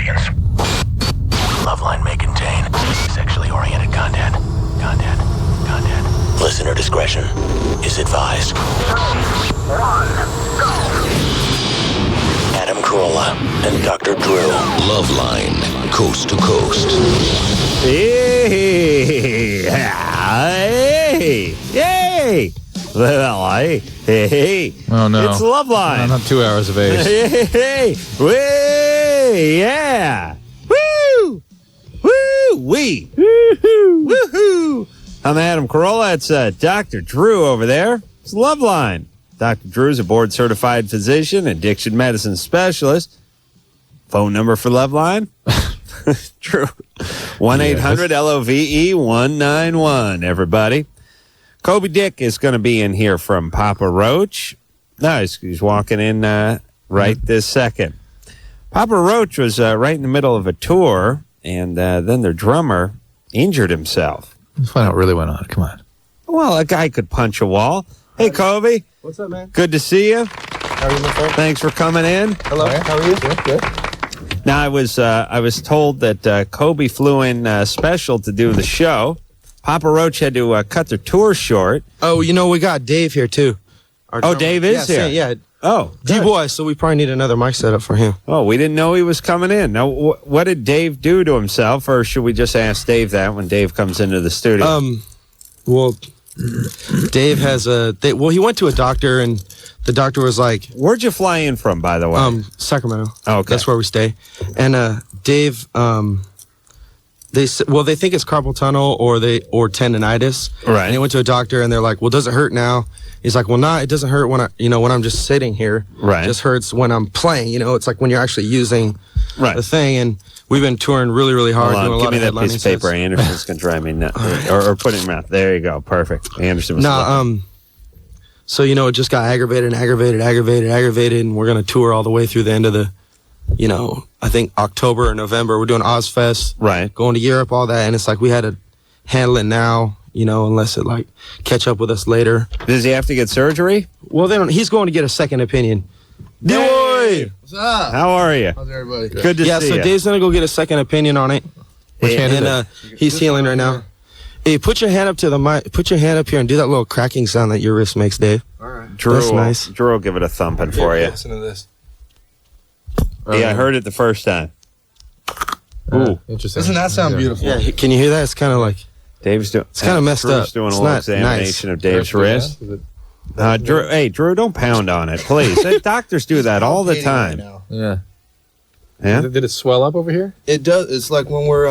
seconds. LoveLine may contain sexually oriented content. Listener discretion is advised. 3, 2, 1, go! Adam Carolla and Dr. Drew. LoveLine, coast to coast. Hey! Well, hey! Oh no! It's LoveLine. I'm not 2 hours of age. Hey! Way! Yeah! Woo! Woo! Wee! Woohoo! Woohoo! I'm Adam Carolla. It's Dr. Drew over there. It's LoveLine. Dr. Drew's a board-certified physician, addiction medicine specialist. Phone number for LoveLine? Drew. 1-800-LOVE-191, everybody. Kobe Dick is going to be in here from Papa Roach. No, he's walking in right this second. Papa Roach was right in the middle of a tour, and then their drummer injured himself. Let's find out what really went on. Come on. Well, a guy could punch a wall. Hey, Kobe. What's up, man? Good to see you. How are you, my friend? Thanks for coming in. Hello. How are you? Good. Now, I was told that Kobe flew in special to do the show. Papa Roach had to cut their tour short. Oh, we got Dave here, too. Dave is here? Yeah. Oh, good. D-Boy, so we probably need another mic set up for him. Oh, we didn't know he was coming in. Now, what did Dave do to himself, or should we just ask Dave that when Dave comes into the studio? Well, Dave has he went to a doctor, and the doctor was like... Where'd you fly in from, by the way? Sacramento. Oh, okay. That's where we stay. And Dave, they think it's carpal tunnel or tendonitis. Right. And he went to a doctor, and they're like, well, does it hurt now? He's like, well, it doesn't hurt when I'm just sitting here. Right. It just hurts when I'm playing. It's like when you're actually using Right. the thing. And we've been touring really, really hard. Hold on, doing a give lot me of that piece of headlining paper. sets. Anderson's going to drive me nuts. Or put it in your mouth. There you go. Perfect. Anderson was looking. So, it just got aggravated, and we're going to tour all the way through the end of the, I think October or November. We're doing Ozfest. Right. Going to Europe, all that. And it's like we had to handle it now, unless it, catch up with us later. Does he have to get surgery? Well, then he's going to get a second opinion. Hey! What's up? How are you? How's everybody? Good to see So you. Dave's going to go get a second opinion on it. Which hand is And it? he's healing right now. Hey, put your hand up to the mic. Put your hand up here and do that little cracking sound that your wrist makes, Dave. All right. Drew, That's nice. Drew will give it a thumping for you. Listen to this. Yeah, I heard it the first time. Ooh. Interesting. Doesn't that sound beautiful? Yeah, can you hear that? It's kind of like... Dave's doing. It's kinda messed Drew's up. doing It's a little not examination nice. of Dave's wrist. Drew, hey, Drew, don't pound on it, please. Doctors do that all the time. Yeah. Yeah. Did it swell up over here? It does. It's like when we're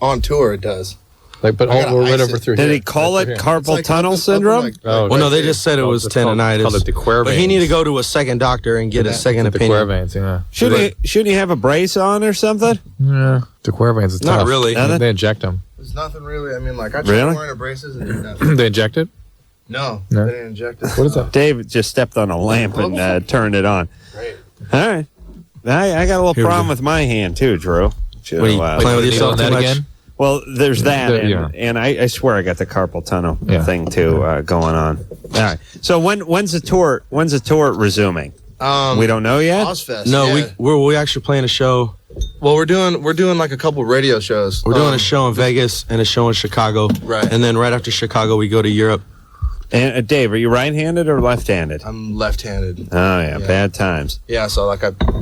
on tour, it does. But I gotta we're right ice over it. through here. Did he call Right it through here. carpal tunnel syndrome? Oh, Well, no, right they there. just said it was It's called tendonitis. the quervains. But he need to go to a second doctor and get a second The opinion. quervains, yeah. Shouldn't he have a brace on or something? Yeah. The quervains is Not tough. really. Nothing? They inject them. There's nothing really. I mean, I tried Really? wearing a braces and did nothing. They inject it? No, No. they didn't inject it. What is that? Dave just stepped on a lamp and turned it on. Great. All right. I got a little problem with my hand, too, Drew. What are you playing with Needle yourself on too that much? again? Well, there's that, Yeah. and I swear I got the carpal tunnel Yeah. thing too going on. All right. So when's the tour? When's the tour resuming? We don't know yet. Ozfest. No, yeah. we're actually playing a show. Well, we're doing like a couple radio shows. We're doing a show in Vegas and a show in Chicago. Right. And then right after Chicago, we go to Europe. And Dave, are you right-handed or left-handed? I'm left-handed. Oh yeah, bad times. Yeah, so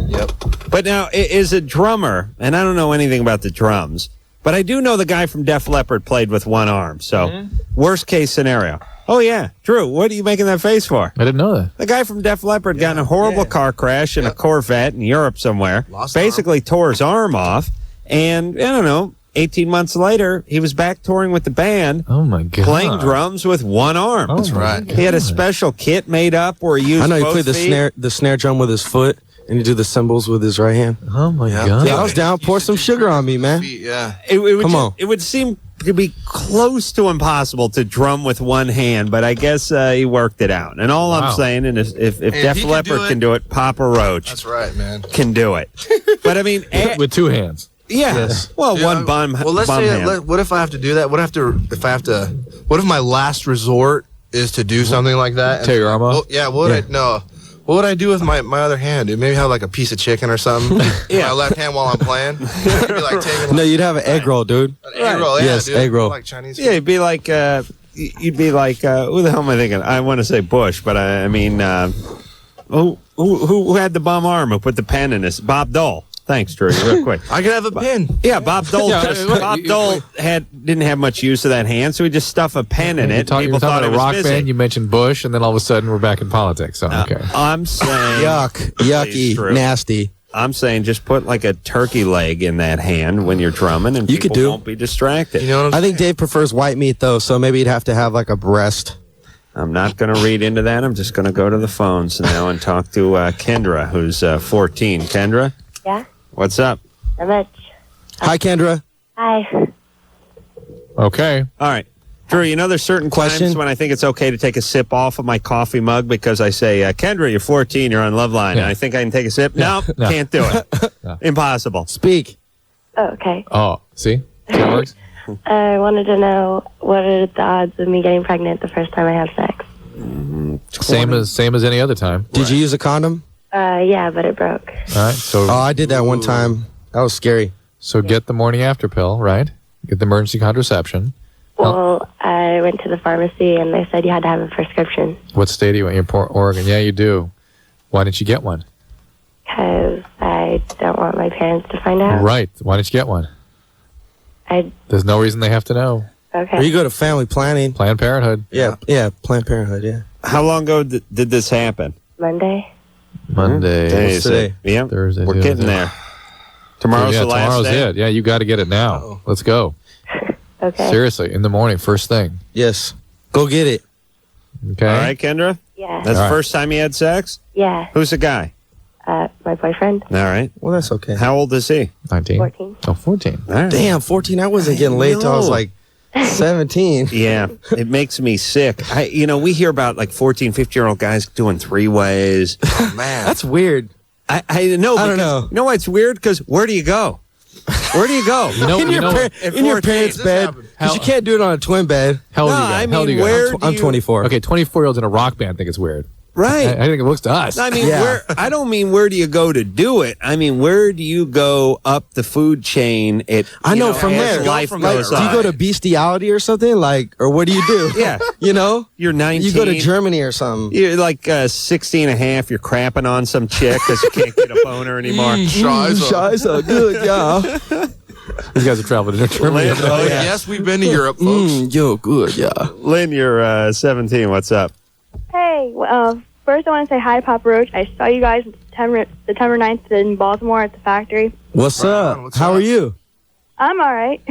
yep. But now, is a drummer, and I don't know anything about the drums, but I do know the guy from Def Leppard played with one arm. So, worst case scenario. Oh yeah, Drew, what are you making that face for? I didn't know that. The guy from Def Leppard got in a horrible car crash in a Corvette in Europe somewhere. Lost basically tore his arm off, and I don't know. 18 months later, he was back touring with the band, Oh, my God. playing drums with one arm. Oh, That's right. He had a special kit made up where he used I know he both played feet. the snare drum with his foot, and he did the cymbals with his right hand. Oh, my Yeah. God. Yeah, I was down. Pour some sugar on me, man. Yeah. It would Come on. It would seem to be close to impossible to drum with one hand, but I guess he worked it out. And all I'm Wow. saying is if if Def he can Leppard do it- can do it, Papa Roach That's right, man. can do it. But I mean, With two hands. yeah. Well, Yeah, one bum. Well, let's bum say, hand. what if I have to do that? What if my last resort is to do something like that? Tear your arm off? Well, yeah. What would I do with my other hand, dude? Maybe have like a piece of chicken or something. My left hand while I'm playing. I'd be like taking No, you'd have an egg roll, dude. an egg roll. Yeah, Yes, dude. egg roll. Like Chinese. Yeah, you'd be like, who the hell am I thinking? I want to say Bush, but I mean, who had the bum arm who put the pen in his? Bob Dole. Thanks, Drew. Real quick. I could have a pin. Yeah, Bob Dole. Bob Dole didn't have much use of that hand, so he just stuff a pen in it. You're People talking thought it about a was rock missing. band. You mentioned Bush, and then all of a sudden we're back in politics. So okay. I'm saying, Yucky, Drew. nasty. I'm saying, just put like a turkey leg in that hand when you're drumming, and You people could do. won't be distracted. You know what I'm I think Dave prefers white meat though, so maybe he'd have to have like a breast. I'm not going to read into that. I'm just going to go to the phones now and talk to Kendra, who's 14. Kendra, Yeah, what's up? not much. Hi, Kendra. Hi. Okay. All right. Drew, you know there's certain Question? times when I think it's okay to take a sip off of my coffee mug because I say, Kendra, you're 14, you're on LoveLine, and I think I can take a sip. No, No. can't do it. Impossible. Speak. Oh, okay. Oh, see how it works. I wanted to know what are the odds of me getting pregnant the first time I have sex? Same as any other time. Did you use a condom? Yeah, but it broke. All right. So Oh, I did that one time. That was scary. so get the morning after pill, right? Get the emergency contraception. Well, I went to the pharmacy and they said you had to have a prescription What state are you in? You're in Oregon. Yeah, you do. Why didn't you get one? because I don't want my parents to find out. Right. Why didn't you get one? I There's no reason they have to know. okay. Or you go to family planning. Planned Parenthood. Yeah, Planned Parenthood, yeah. How long ago did this happen? Monday. Monday. Today What's today? Yeah, Thursday, we're Tuesday. getting there. Tomorrow's yeah, the last tomorrow's day. it. Yeah, you got to get it now. Let's go. Okay. Seriously, in the morning, first thing. Yes. Go get it. Okay. All right, Kendra? Yeah. That's All the right. first time you had sex? Yeah. Who's the guy? My boyfriend. All right. Well, that's okay. How old is he? 19. 14. Oh, 14. All right. Damn, 14. I wasn't getting laid till I was know. like 17. Yeah, it makes me sick. We hear about like 14, 15-year-old guys doing three-ways. Man. That's weird. I know. I don't because- know. You know why it's weird? Because where do you go? Where do you go? in your parents' bed. Because you can't do it on a twin bed. How old No, are you guys? I How old are mean, you guys? where I'm do you- 24. Okay, 24-year-olds in a rock band think it's weird. Right. I think it looks to us. I mean, Yeah. I don't mean where do you go to do it. I mean, where do you go up the food chain? I know from as there. life From goes there, Do you on. go to bestiality or something? Or what do you do? Yeah. You know? You're 19. You go to Germany or something. You're like 16 and a half. You're crapping on some chick because you can't get a boner anymore. Scheiße, good, yeah. These guys have traveled to Germany. Lynn, oh, yeah. Yes, we've been to Europe, folks. Yo, good, yeah. Lynn, you're 17. What's up? Hey, first I want to say hi, Papa Roach. I saw you guys September 9th in Baltimore at the factory. What's Right up? on, what's How up? are you? I'm all right.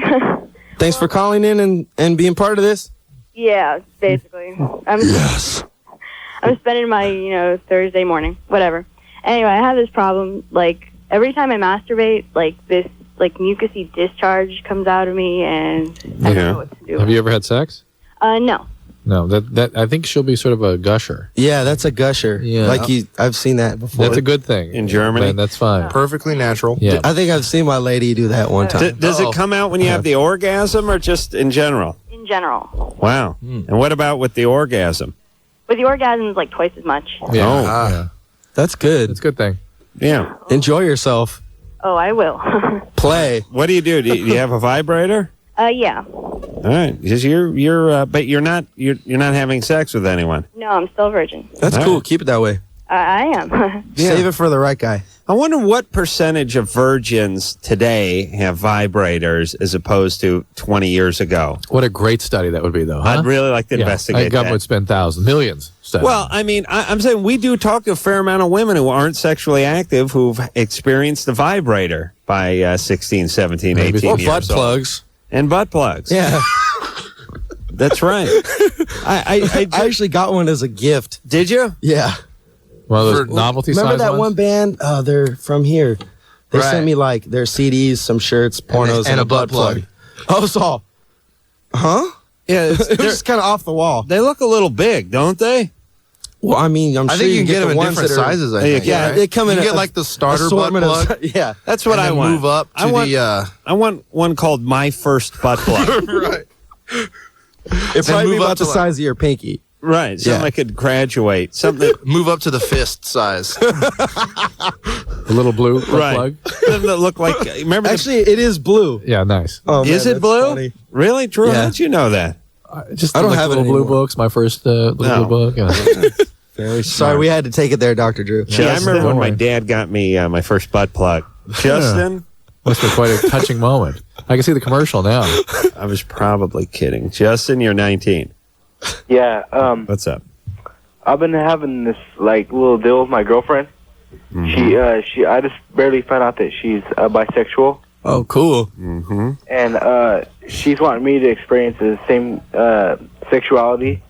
Thanks for calling in and being part of this. Yeah, basically. I'm spending my, Thursday morning, whatever. Anyway, I have this problem. Like, every time I masturbate, this mucusy discharge comes out of me, and I don't know what to do. Have you ever had sex? No. No. That I think she'll be sort of a gusher. Yeah, that's a gusher. Yeah. I've seen that before. That's a good thing. In Germany? Then that's fine. Perfectly natural. Yeah. I think I've seen my lady do that one time. Does it come out when you have the orgasm or just in general? In general. Wow. And what about with the orgasm? With the orgasms, like twice as much. Yeah. Oh. Yeah. That's good. It's a good thing. Yeah. Enjoy yourself. Oh, I will. Play. What do you do? Do you have a vibrator? Yeah. All right. Because but you're not having sex with anyone. No, I'm still a virgin. That's All cool. right. Keep it that way. I am. Save it for the right guy. I wonder what percentage of virgins today have vibrators as opposed to 20 years ago. What a great study that would be, though. Huh? I'd really like to Yeah. investigate Government would that. spend thousands, millions. Studying. Well, I mean, I'm saying we do talk to a fair amount of women who aren't sexually active who've experienced the vibrator by 16, 17, Maybe 18 Or years butt old. plugs. And butt plugs. Yeah. That's right. I I actually got one as a gift. did you? Yeah. one of those for- novelty Remember size that ones? one band? They're from here. They Right. sent me like their CDs, some shirts, pornos, and a butt plug. Oh, so. Huh? Yeah, It was they're- just kind of off the wall. they look a little big, don't they? Well, I mean, I'm I sure think you can get the them in ones different that are- sizes, I Yeah, think. Yeah, right? they come in You a- get like the starter butt assortment of- plug. yeah. That's what and I then want. move up to I want, the I want one called My First Butt Plug. right. It'd Then probably be move up about to the like- size of your pinky. Right. Something I could graduate. Something. Move up to the fist size. A little blue plug. Something that looked like. Remember? Actually, it is blue. Yeah, nice. Oh, man, Is it that's blue? funny. Really, Drew? Yeah. How did you know that? I don't have it little blue anymore. books. My first little blue book. You know. Very Sorry, we had to take it there, Dr. Drew. Yeah, I remember when my dad got me my first butt plug. Justin, Must have been quite a touching moment. I can see the commercial now. I was probably kidding. Justin, you're 19. Yeah, What's up? I've been having this like little deal with my girlfriend. I just barely found out that she's bisexual, Oh, cool. and she's wanting me to experience the same sexuality,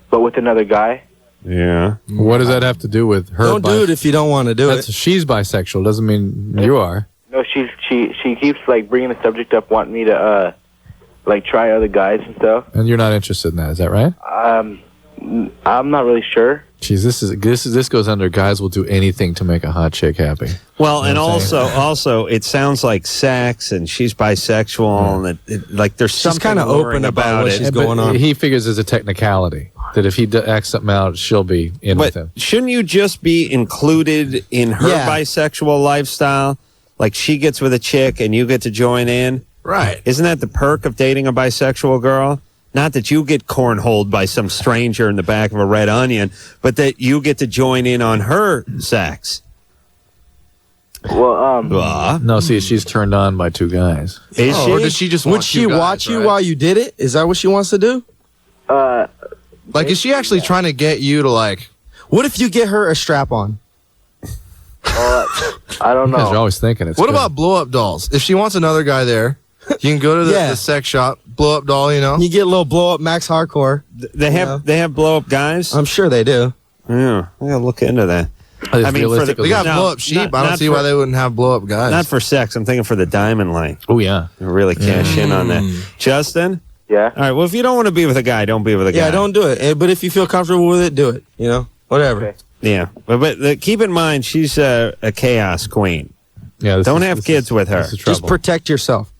but with another guy. Yeah. What does that have to do with her? Don't do it if you don't want to do it. She's bisexual. Doesn't mean you are. No, she keeps like bringing the subject up, wanting me to like try other guys and stuff. And you're not interested in that. Is that right? I'm not really sure. Jeez, this goes under guys will do anything to make a hot chick happy. Well, and also, it sounds like sex, and she's bisexual, and like there's something kind of alluring open about what it. she's going on. He figures there's a technicality that if he acts something out, she'll be in with But him. shouldn't you just be included in her bisexual lifestyle? Like she gets with a chick, and you get to join in. Right. Isn't that the perk of dating a bisexual girl? Not that you get cornholed by some stranger in the back of a red onion, but that you get to join in on her sex. Well, No, see, she's turned on by two guys. Is she? Or does she just want Would she two guys, watch you right? while you did it? Is that what she wants to do? Like, is she actually trying to get you to, like... What if you get her a strap on? I don't You guys are know. always thinking it's What good. about blow-up dolls? If she wants another guy there, you can go to the sex shop, blow-up doll, you know? You get a little blow up Max Hardcore. They have blow up guys. I'm sure they do. Yeah, I gotta look into that. Are they I mean, for the- realistic? They got No, blow-up sheep. I not don't see for- why they wouldn't have blow-up guys. Not for sex. I'm thinking for the diamond line. Oh yeah. Really cash in on that. Justin. Yeah. All right. Well, if you don't want to be with a guy, don't be with a guy. Yeah, don't do it. But if you feel comfortable with it, do it. You know, whatever. Okay. Yeah, but keep in mind she's a chaos queen. Yeah. Don't have kids with her. This is Just trouble. protect yourself.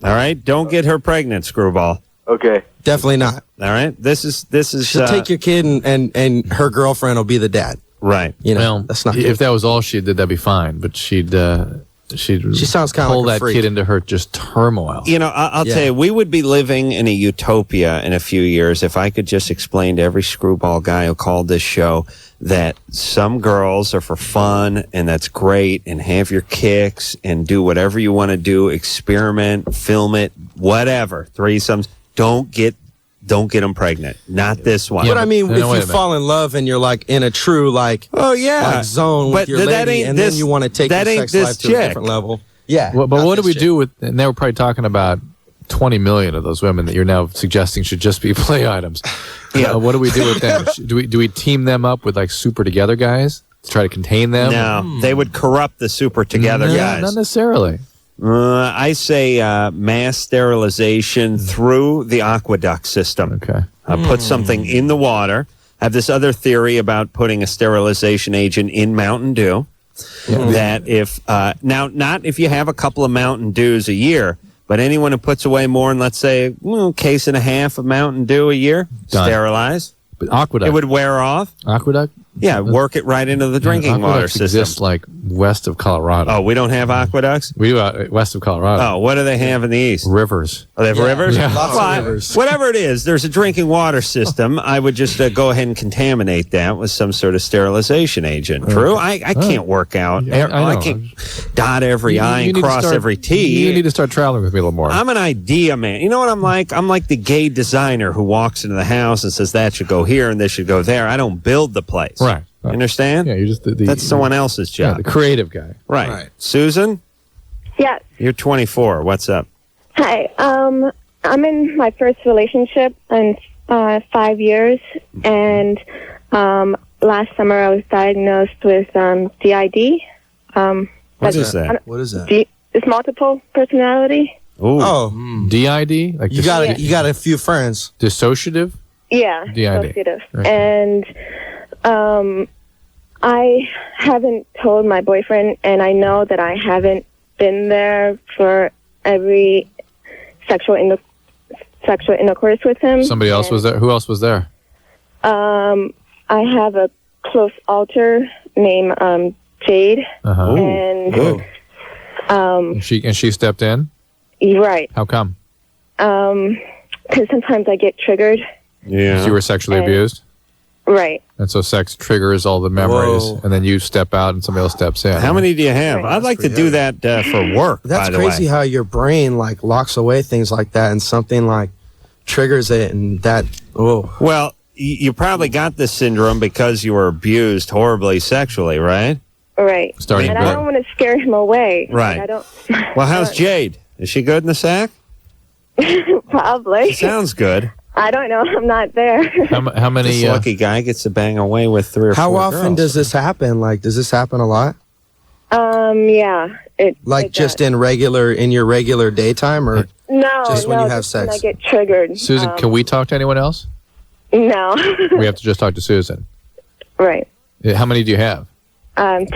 All right. Don't get her pregnant, screwball. Okay. Definitely not. All right. This is She'll take your kid and her girlfriend will be the dad. right. You know, Well, that's not if good. that was all she did, that'd be fine. But she'd She sounds kinda pull like a that freak. kid into her just turmoil. You know, I'll Yeah. tell you, we would be living in a utopia in a few years if I could just explain to every screwball guy who called this show that some girls are for fun and that's great, and have your kicks and do whatever you want to do, experiment, film it, whatever, threesomes. Don't get them pregnant. Not this one. But I mean, No, if wait a you minute. fall in love and you're like in a true oh yeah, zone with your lady, and then you want to take your sex life to a different level. Yeah. Well, but not what do this we chick. do with? And they were probably talking about 20 million of those women that you're now suggesting should just be play items. Yeah. What do we do with them? Do we team them up with like super together guys to try to contain them? No, they would corrupt the super together No, guys. not necessarily. I say mass sterilization through the aqueduct system. Okay. Put something in the water. I have this other theory about putting a sterilization agent in Mountain Dew. That if now, not if you have a couple of Mountain Dews a year, but anyone who puts away more than, let's say, case and a half of Mountain Dew a year, Done. sterilize. But aqueduct. It would wear off. Aqueduct. Yeah, work it right into the drinking water Aqueducts system. exists like west of Colorado. Oh, we don't have aqueducts? We do west of Colorado. Oh, what do they have in the east? Rivers. Oh, they have rivers? Yeah. Lots of Well, rivers. Whatever it is, there's a drinking water system. I would just go ahead and contaminate that with some sort of sterilization agent. True? I can't work out. Yeah, I know. can't dot every I You and need to cross start- every T. You need to start traveling with me a little more. I'm an idea man. You know what I'm like? I'm like the gay designer who walks into the house and says that should go here and this should go there. I don't build the place. Right. You understand? Yeah, you're just the That's someone else's Yeah, job. the creative guy. right. Right. Susan, Yes. you're 24. What's up? Hi. I'm in my first relationship in 5 years, and last summer I was diagnosed with DID. What is that? What is that? It's multiple personality. Ooh. Oh, DID? Like you got a few friends. dissociative? Yeah, DID. dissociative. Okay. And I haven't told my boyfriend, and I know that I haven't been there for every sexual intercourse with him. Somebody else was there? Who else was there? I have a close alter named Jade, Uh-huh. and And she stepped in? you're right. How come? Because sometimes I get triggered. Yeah. You were sexually And- abused? Right. And so sex triggers all the memories, Whoa. and then you step out and somebody else steps in. How many do you have? Right. I'd like to do that for work, That's by the crazy way. how your brain like locks away things like that, and something like triggers it, and that. Oh, Well, you probably got this syndrome because you were abused horribly sexually, right? Right. Starting and to- I don't want to scare him away. Right. I don't. Well, how's Jade? Is she good in the sack? Probably. Sounds good. I don't know. I'm not there. How many? This lucky guy gets to bang away with 3 or 4 how often girls. does this happen? Like, does this happen a lot? Yeah. Like it just does. in your regular daytime, or No. just when no, you have just when sex? I get triggered. Susan, can we talk to anyone else? No. We have to just talk to Susan. Right. How many do you have? 10.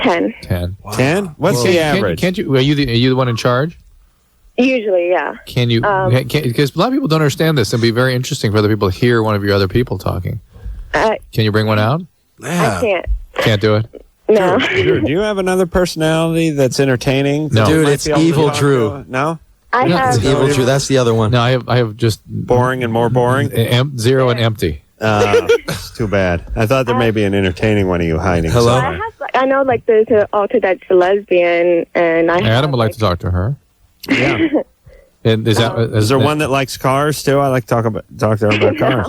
10. 10? What's the average? Can't you? Are you the one in charge? Usually, yeah. Can you? Because a lot of people don't understand this. It'd be very interesting for other people to hear one of your other people talking. Can you bring one out? I can't. Can't do it. No. Drew, do you have another personality that's entertaining? No. that you Dude, might it's be able to Evil talk Drew. to? No? I have. It's Evil Drew. That's the other one. No, I have just Boring and more boring? zero and empty. It's too bad. I thought there may be an entertaining one of you hiding. Hello? I somewhere. have. I know, like, there's an alter that's a lesbian, and I. Adam would like to talk to her. Yeah. And is that Is there one that likes cars too? I like to talk to her about cars.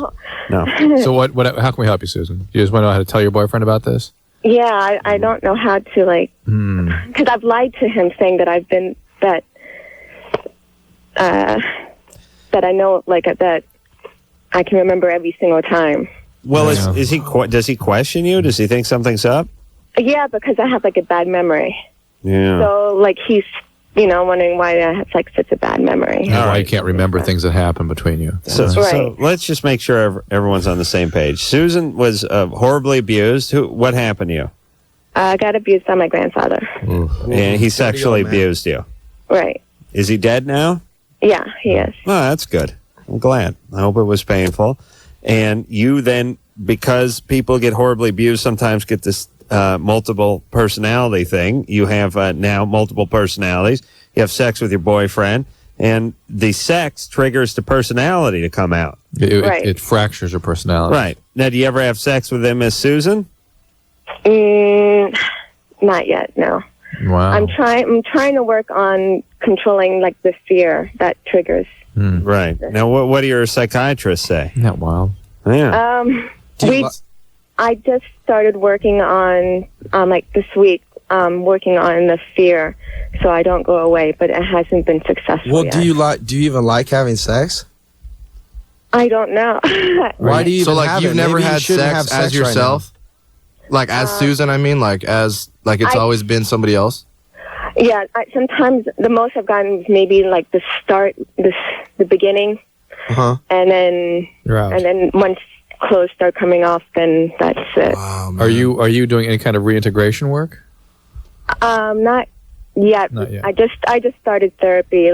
No. So what? How can we help you, Susan? You just want to know how to tell your boyfriend about this? Yeah, I don't know how to, like, because I've lied to him saying that I've been that I know, like, that I can remember every single time. Well, Yeah. is he? Does he question you? Does he think something's up? Yeah, because I have, like, a bad memory. Yeah. So, like, he's, wondering why I have, like, such a bad memory. And why right. you can't remember things that happen between you? So Right. let's just make sure everyone's on the same page. Susan was horribly abused. What happened to you? I got abused by my grandfather. And he sexually man. abused you. Right. Is he dead now? Yeah, he is. Oh, that's good. I'm glad. I hope it was painful. And you then, because people get horribly abused, sometimes get this multiple personality thing. You have now multiple personalities. You have sex with your boyfriend, and the sex triggers the personality to come out. Right. It fractures your personality. Right. Now, do you ever have sex with him as Susan? Not yet, no. Wow. I'm trying to work on controlling, like, the fear that triggers. Right. Now, what do your psychiatrists say? Isn't that wild? Yeah. I just started working on, like, this week, working on the fear so I don't go away, but it hasn't been successful Well, yet. do you even like having sex? I don't know. Why do you? So even like have you've it? never Maybe you had shouldn't sex have as sex right yourself? Like as Susan, I mean, like it's always been somebody else? Yeah, sometimes the most I've gotten is maybe, like, the start, the beginning, Uh-huh. and then You're out. and then once clothes start coming off, then that's it. Wow, man. Are you doing any kind of reintegration work? Not yet. Not yet. I just started therapy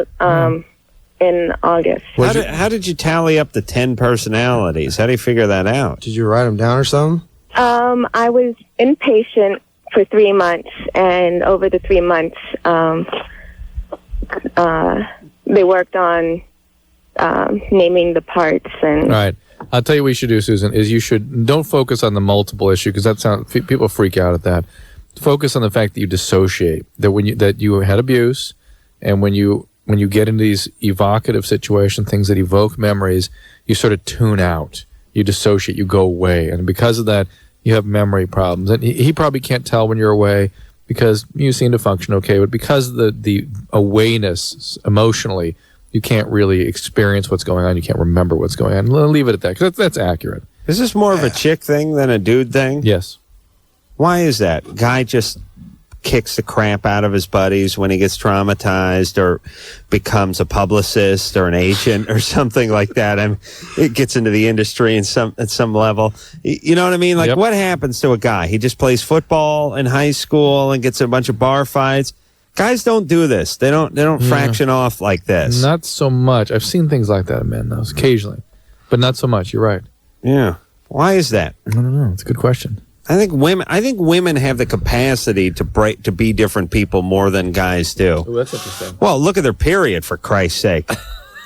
in August. How did you tally up the 10 personalities? How do you figure that out? Did you write them down or something? I was inpatient for 3 months, and over the 3 months, they worked on naming the parts and. All right. I'll tell you what you should do, Susan, is you don't focus on the multiple issue, because people freak out at that. Focus on the fact that you dissociate, that you had abuse, and when you get into these evocative situations, things that evoke memories, you sort of tune out. You dissociate, you go away. And because of that, you have memory problems. And he probably can't tell when you're away because you seem to function okay, but because of the awayness emotionally, you can't really experience what's going on. You can't remember what's going on. Leave it at that, because that's accurate. Is this more of a chick thing than a dude thing? Yes. Why is that? Guy just kicks the crap out of his buddies when he gets traumatized or becomes a publicist or an agent or something like that. I mean, it gets into the industry at some level. You know what I mean? Like, Yep. what happens to a guy? He just plays football in high school and gets in a bunch of bar fights. Guys don't do this. They don't fraction off like this. Not so much. I've seen things like that in men, though, occasionally, but not so much. You're right. Yeah. Why is that? I don't know. It's a good question. I think women have the capacity to be different people more than guys do. Oh, that's interesting. Well, look at their period, for Christ's sake.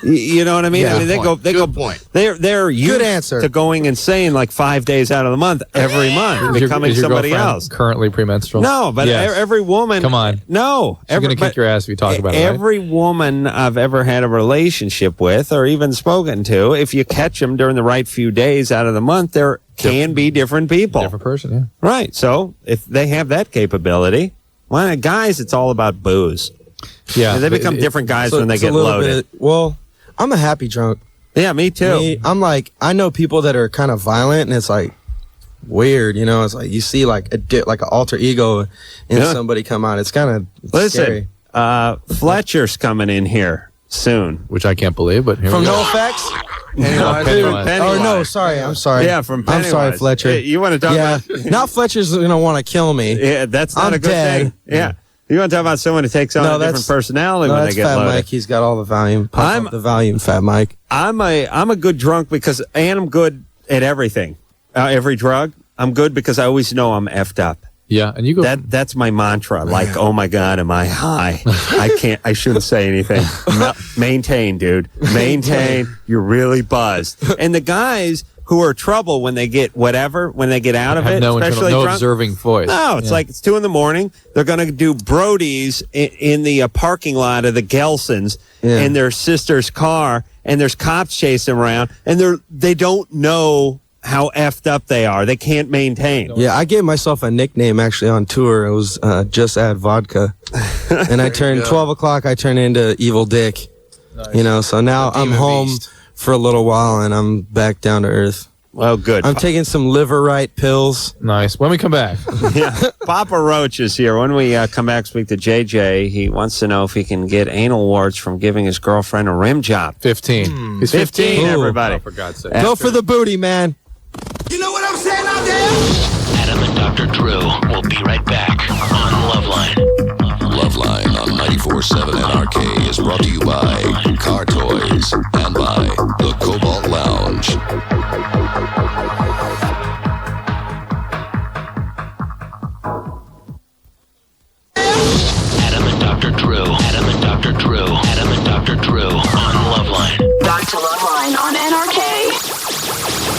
You know what I mean? Yeah, I mean, they go. point. They're used answer. to going insane like 5 days out of the month every month, and becoming Is your somebody girlfriend else. currently premenstrual? No, but Yes. every woman. Come on. No, She's going to kick your ass if you talk about it. Right? Every woman I've ever had a relationship with, or even spoken to, if you catch them during the right few days out of the month, there can be different people. Different person, yeah. Right. So if they have that capability, well, guys, it's all about booze. Yeah. And they become different guys when they it's a get little loaded. well, I'm a happy drunk. Yeah, me too. I'm like, I know people that are kind of violent, and it's like weird, you know. It's like you see like like an alter ego in somebody come out. It's kind of Listen, scary. Fletcher's coming in here soon. Which I can't believe, but here From we go. No Effects. Pennywise. Oh no, sorry, I'm sorry. Yeah, from I'm Pennywise. sorry, Fletcher. Hey, you want to talk Yeah, about... now Fletcher's gonna want to kill me. Yeah, that's not I'm a good dead. thing. Yeah. You want to talk about someone who takes on a different personality No, when that's they get Fat loaded. Mike. He's got all the volume. Pump up the volume, Fat Mike. I'm a good drunk because, and I'm good at everything. Every drug, I'm good because I always know I'm effed up. Yeah, and you go. That's my mantra. Like, oh my God, am I high? I shouldn't say anything. Maintain, dude. Maintain. You're really buzzed. And the guys who are trouble when they get whatever, when they get out of have it, no especially no drunk. observing voice. No, it's like it's 2 a.m. They're going to do Brody's in the parking lot of the Gelsons in their sister's car, and there's cops chasing them around, and they don't know how effed up they are. They can't maintain. Yeah, I gave myself a nickname actually on tour. It was Just Add Vodka, and I turned 12 o'clock. I turned into Evil Dick. Nice. You know, so now I'm home for a little while, and I'm back down to earth. Well, good. I'm taking some liver right pills. Nice. When we come back. Yeah. Papa Roach is here. When we come back, speak to JJ. He wants to know if he can get anal warts from giving his girlfriend a rim job. 15. He's 15, Ooh. everybody. Oh, for God's sake. Go for the booty, man. You know what I'm saying out there? Adam and Dr. Drew will be right back on LoveLine. LoveLine on 94.7 NRK is brought to you by Car Toys and by the Cobalt Lounge. Adam and Dr. Drew. Adam and Dr. Drew. Adam and Dr. Drew on LoveLine. Back to LoveLine on NRK.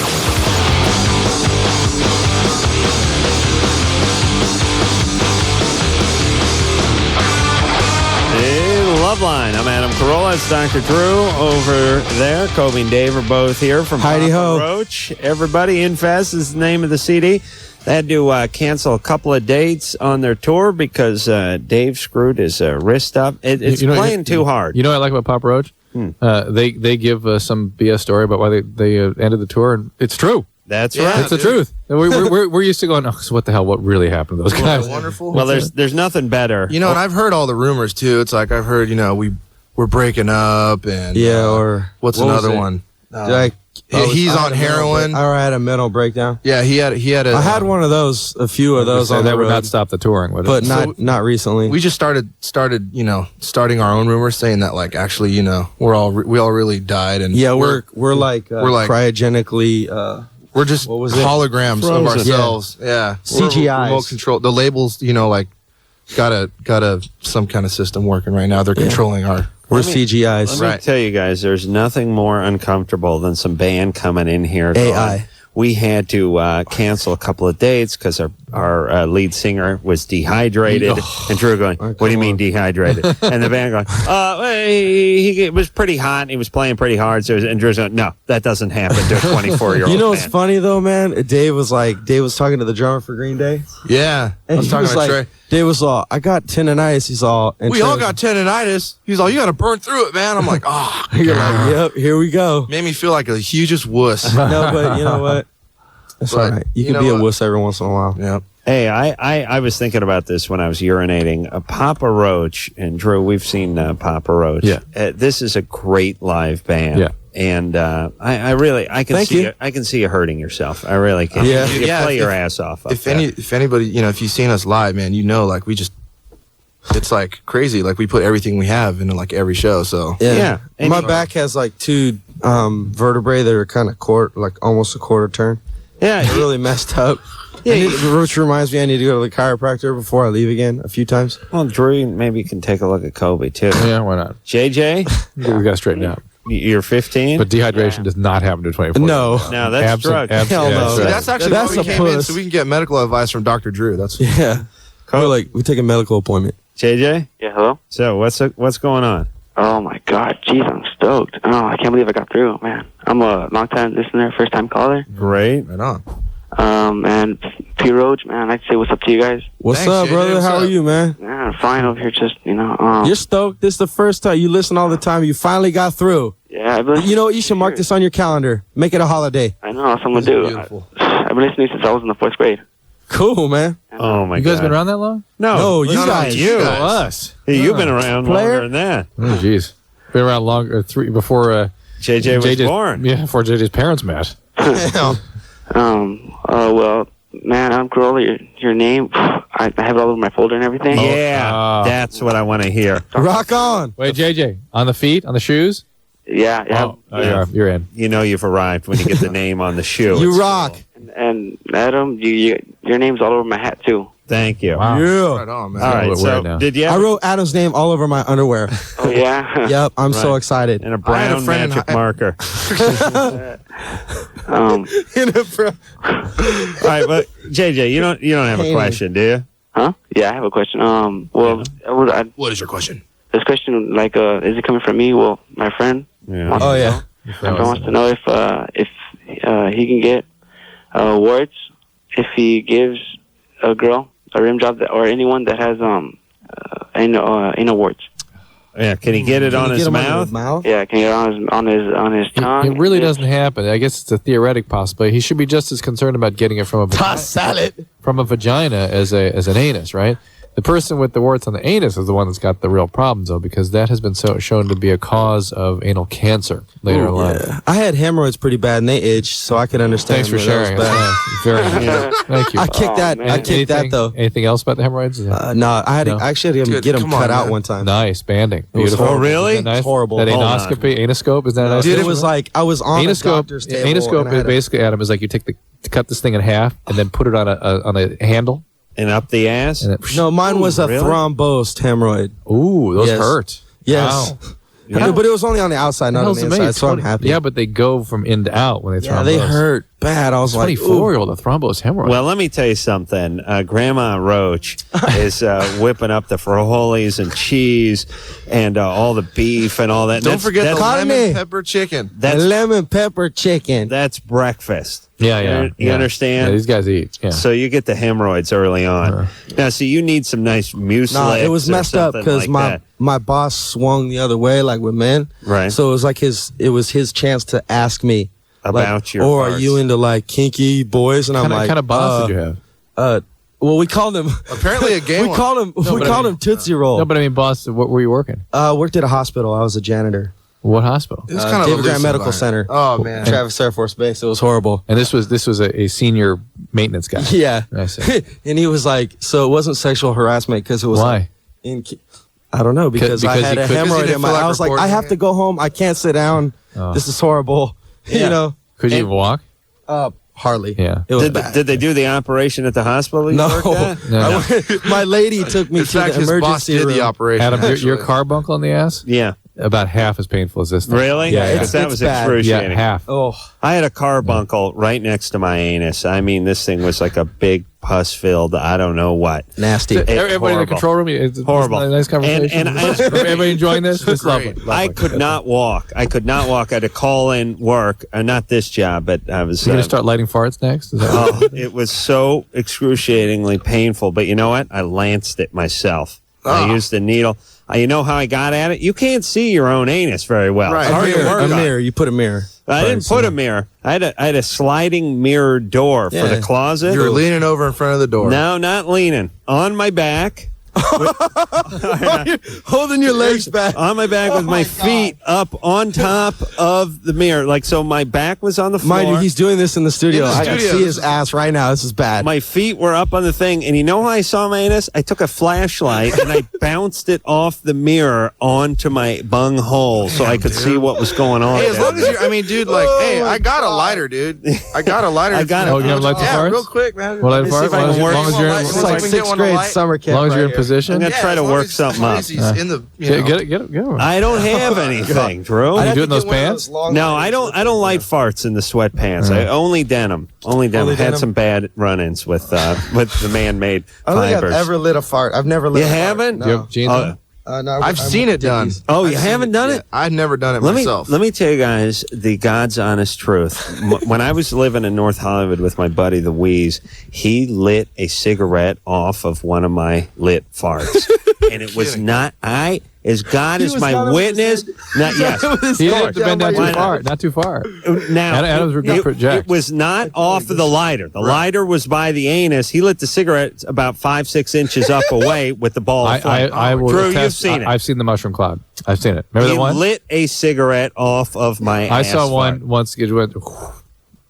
Hey, Loveline. I'm Adam Carolla. It's Dr. Drew over there. Kobe and Dave are both here from Heidi Papa ho. Roach. Everybody, Infest is the name of the CD. They had to cancel a couple of dates on their tour because Dave screwed his wrist up. It's playing too hard. You know what I like about Papa Roach? They give some BS story about why they ended the tour, and it's true. That's Yeah, right. It's the truth. We're used to going, oh, so what the hell? What really happened to those guys? Wonderful. Well, there's nothing better. You know, and I've heard all the rumors too. It's like I've heard, we're breaking up, and or what's what was another it? one? I He's had on a heroin. Or I had a mental breakdown. Yeah, he had a. I had one of those, a few of those on that the would road, not stop the touring, would it? but So not recently. We just starting our own rumors saying that like actually we all really died, and yeah, we're like cryogenically. we're just what was it? holograms of Frozen. ourselves. Yeah, We're CGIs. remote control. The labels, like got a some kind of system working right now. They're controlling our. We're CGIs. Let me tell you guys, there's nothing more uncomfortable than some band coming in here. AI. We had to cancel a couple of dates because our lead singer was dehydrated. And Drew going, what do you mean dehydrated? And the band going, he was pretty hot. He was playing pretty hard. So, and Drew's going, no, that doesn't happen to a 24-year-old You know what's man. funny though, man? Dave was talking to the drummer for Green Day. Yeah, I And was he talking was about like, Trey. Dave was all, I got tendonitis. He's all, and We Trey all was- got tendonitis. He's like, you got to burn through it, man. I'm like, oh, You're like, yep, here we go. made me feel like the hugest wuss. No, but you know what? That's But all right. You you can know be a what? wuss every once in a while. Yeah. Hey, I was thinking about this when I was urinating. Papa Roach, and Drew, we've seen Papa Roach. Yeah. This is a great live band. Yeah. And I can Thank see you. I can see you hurting yourself. I really can. Yeah. You Yeah, play your if- ass off. up If there. anybody, if you've seen us live, man, like it's like crazy. Like we put everything we have into like every show. So Yeah. And My you- back has like two vertebrae that are kind of almost a quarter turn. Yeah, It really messed up. Yeah, Roach reminds me I need to go to the chiropractor before I leave again a few times. well, Drew, maybe you can take a look at Kobe too. Yeah, why not? JJ, We got to straighten out. you're 15. But dehydration does not happen to 24. No. No, that's drugs. Hell no. See, that's actually That's why we a came in, puss. so we can get medical advice from Dr. Drew. That's Yeah. We take a medical appointment. JJ, Yeah, hello? so what's going on? Oh, my God. Jeez, I'm stoked. Oh, I can't believe I got through, man. I'm a long-time listener, first-time caller. Great. right on. And P. Roach, man, I'd say what's up to you guys. What's Thanks, up, JJ. brother? What's How up? are you, man? Yeah, I'm fine over here, just, You're stoked. This is the first time you listen all the time. You finally got through. yeah, I've been You know what? You should mark this on your calendar. Make it a holiday. I know, that's what I'm going This to is do. beautiful. I've been listening since I was in the 4th grade. Cool, man. Oh my You God. guys been around that long? No, you no, guys. you. guys. Us. Hey, you've been around Player? longer than that. Oh, jeez. Been around longer, before JJ was JJ's born. Yeah, before JJ's parents met. Well, man, I'm Corolla. Your name, I have it all over my folder and everything. Yeah, that's what I want to hear. Rock on. Wait, JJ, on the feet, on the shoes? Yeah, yeah. Oh, you're in. You know you've arrived when you get the name on the shoe. You It's rock. And Adam, your name's all over my hat, too. cool. Thank you. Wow. Yeah. Right on, man. All right, We're so now. did you I have wrote Adam's name all over my underwear. Oh, yeah? Yep, I'm so Right. excited. and a I had a brown friend in magic high- marker? um, All right, but JJ, you don't have a Hey. question, do you? huh? Yeah, I have a question. What is your question? This question, like, is it coming from me? Well, my friend. Yeah. wants Oh, to yeah. know. My friend wants to know if he can get awards if he gives a girl a rim job or anyone that has anal warts. Yeah, can he get it on Can you his get 'em under mouth? his mouth? Yeah, can you get on his tongue? It really doesn't happen. I guess it's a theoretic possibility. He should be just as concerned about getting it from a vagina as an anus, right? The person with the warts on the anus is the one that's got the real problems, though, because that has been shown to be a cause of anal cancer later in life. Yeah. I had hemorrhoids pretty bad and they itch, so I could understand. Thanks for where that was sharing. bad. Very thank you. I kicked that. man. I kicked that though. Anything else about the hemorrhoids? No, I had No. to actually had to Dude, get them come cut on, out man. one time. Nice banding. was Beautiful. horrible. really? Isn't that nice? It's horrible. That Hold on. anoscope. Is that nice? Dude, it was like I was on a Anoscope. doctor's table. Anoscope and I is had a- basically, Adam, is like you cut this thing in half and then put it on a handle. And up the ass? And No, mine was a really? thrombosed hemorrhoid. ooh, those Yes. hurt. Yes. Wow. Yeah, but it was only on the outside, not on Hell's the the inside, mate? so I'm happy. Yeah, but they go from in to out when they Yeah, thrombose. they hurt bad. I was like, 24-year-old a thrombose hemorrhoid. Well, let me tell you something. Grandma Roach is whipping up the frijoles and cheese and all the beef and all that. Don't forget the Carne. lemon pepper chicken. "Ooh, That's lemon pepper chicken." that's breakfast. yeah. You understand? Yeah, these guys eat. Yeah. So you get the hemorrhoids early on. Now, see, you need some nice mucilage. Nah, it was or messed up something because like my boss swung the other way, like with men. Right. So it was like his chance to ask me About like, your or are parts. you into like kinky boys? And I'm What like, kind of boss did you have? Well, we called him. Apparently a gay we one. called him. No, we but called I him Tootsie Roll. No, but I mean, boss, what were you working? Worked at a hospital. I was a janitor. What hospital? It's kind of David a Grant loose Medical environment. Center. Oh man. Travis Air Force Base. It was horrible. And this was a senior maintenance guy. Yeah. I see. And he was like, so it wasn't sexual harassment because it was Why? like, I don't know, because I because had he a could- because he hemorrhoid didn't in my. feel like I was like, I recording have to it? go home. I can't sit down. Oh. This is horrible. Yeah. You know, Could you even walk? hardly. Yeah. It was Did, bad. did they do the operation at the hospital you No. worked at? No. My lady took me In to fact, the his boss emergency did room. the operation. Adam, your actually. carbuncle on the ass? Yeah. About half as painful as this thing. Really? Yeah, Because that it's was bad. excruciating. Yeah, half. Oh, I had a carbuncle right next to my anus. I mean, this thing was like a big pus-filled, I don't know what. nasty. Everybody in the horrible. control room, it's Horrible. A nice conversation. And I- Everybody enjoying this? It's lovely. Great. I could not walk. I could not walk. I had to call in work. Not this job, but I was. You're going to start lighting farts next? Is that Oh, it was so excruciatingly painful. But you know what? I lanced it myself. I used the needle. You know how I got at it? You can't see your own anus very well. Right. It's hard to work a on. mirror. You put a mirror. I didn't put a mirror. I had a sliding mirror door for Yeah. the closet. You were leaning over in front of the door. No, not leaning. On my back. Holding your legs back. On my back with my feet up on top of the mirror. Like, so my back was on the floor. Mind you, he's doing this in the studio. I can see his ass right now. This is bad. My feet were up on the thing, and you know how I saw my anus? I took a flashlight and I bounced it off the mirror onto my bung hole so I could see what was going on. Hey, as long as you're, I mean, dude, like, hey, I got a lighter, dude. I got a lighter. I got it. Oh, you have light the Yeah, farts? real quick, man. Well, light Let me see if I fart? can work. As long as you're in- It's like sixth grade summer camp. as long as you're in right position. I'm gonna try to work something up. He's in the, Get it. I don't have anything, Drew. You do it in those pants? No, I don't like farts in the sweatpants. I only denim. Only denim. Only I had denim? some bad run-ins with the man-made I don't think fibers. I've ever lit a fart. I've never lit You a fart. haven't? No. Do you have jeans on? No, I've seen it done. Oh, you I've seen haven't done yeah. it? I've never done it Let myself. me tell you guys the God's honest truth. When I was living in North Hollywood with my buddy the Wheeze, he lit a cigarette off of one of my lit farts, and it was not as God is my witness. Not yes. He didn't have to bend down too far. Not too far. Now Adam's a good project. it was not off of the lighter. The lighter was by the anus. He lit the cigarette about 5-6 inches up away with the ball. Of flame. I will Drew, attest, you've seen it. I've seen the mushroom cloud. I've seen it. Remember He that one? lit a cigarette off of my. I ass saw fart. one once. It went.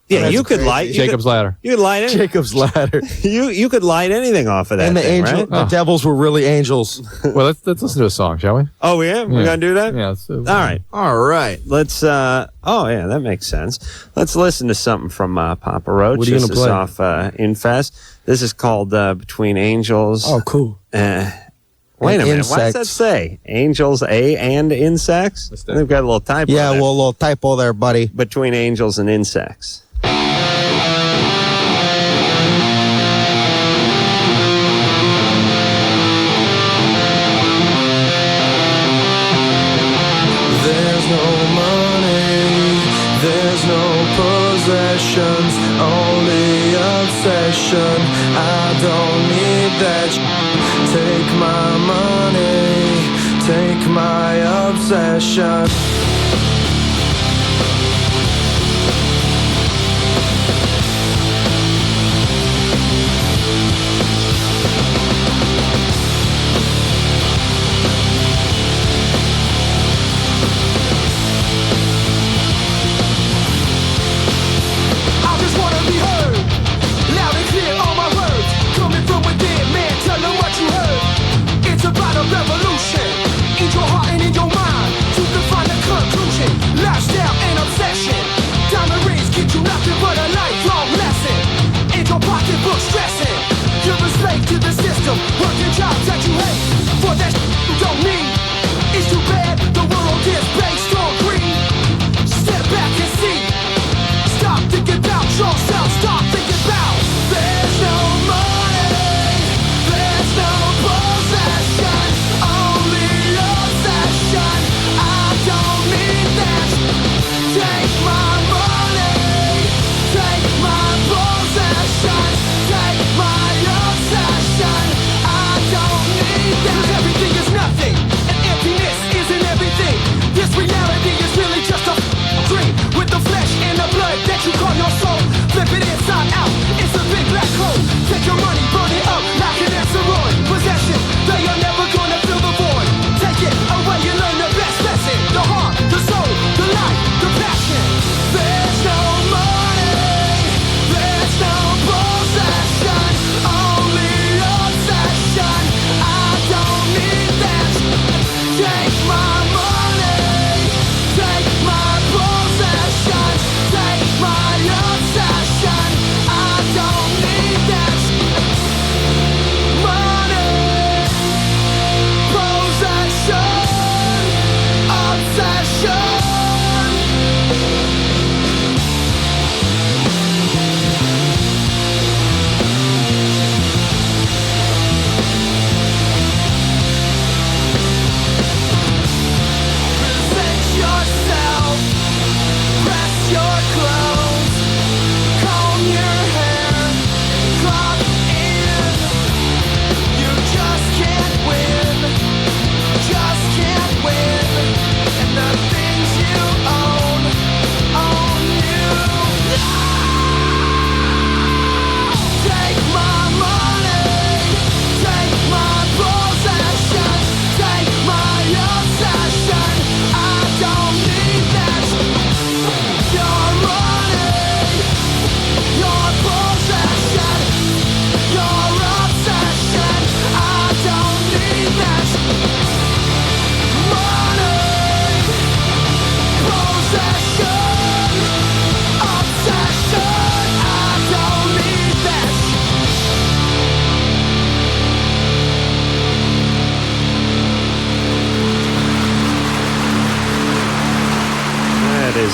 Yeah, you could light Jacob's ladder. You could light it. Jacob's ladder. You could light anything off of that. And the thing, angel, right? the devils were really angels. Well, let's listen to a song, shall we? Oh yeah, we're gonna do that. Yeah. All right. Let's. Oh yeah, that makes sense. Let's listen to something from Papa Roach. What are you This gonna is play? off Infest. This is called Between Angels. Oh, cool. Wait a And minute. What does that insects. say? Angels, and insects? They've got a little typo. Yeah, there. well, a little typo there, buddy. Between angels and insects. There's no money, there's no possessions, only obsession. I don't need that. Take my money, take my obsession. I just wanna be heard, loud and clear, all my words coming from within. Man, tell them what you heard. It's about a revolution in your heart and in your mind to define the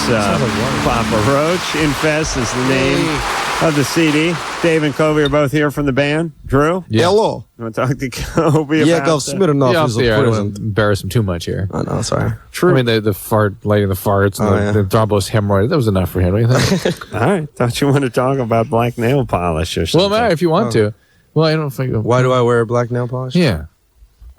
is Papa Roach. Infest is the name of the CD. Dave and Kobe are both here from the band. Drew? Yeah. Hello. You want to talk to Kobe Yeah, about go that? Smirnoff Yeah, is off the a air. I don't prison. want to embarrass him too much here. Oh, no, sorry. I mean, the fart, lighting the farts, and the thrombus hemorrhoid. That was enough for him. What do you think? All right. Thought you wanted to talk about black nail polish or something. Well, if you want to. Well, I don't think. Why do I wear black nail polish? Yeah.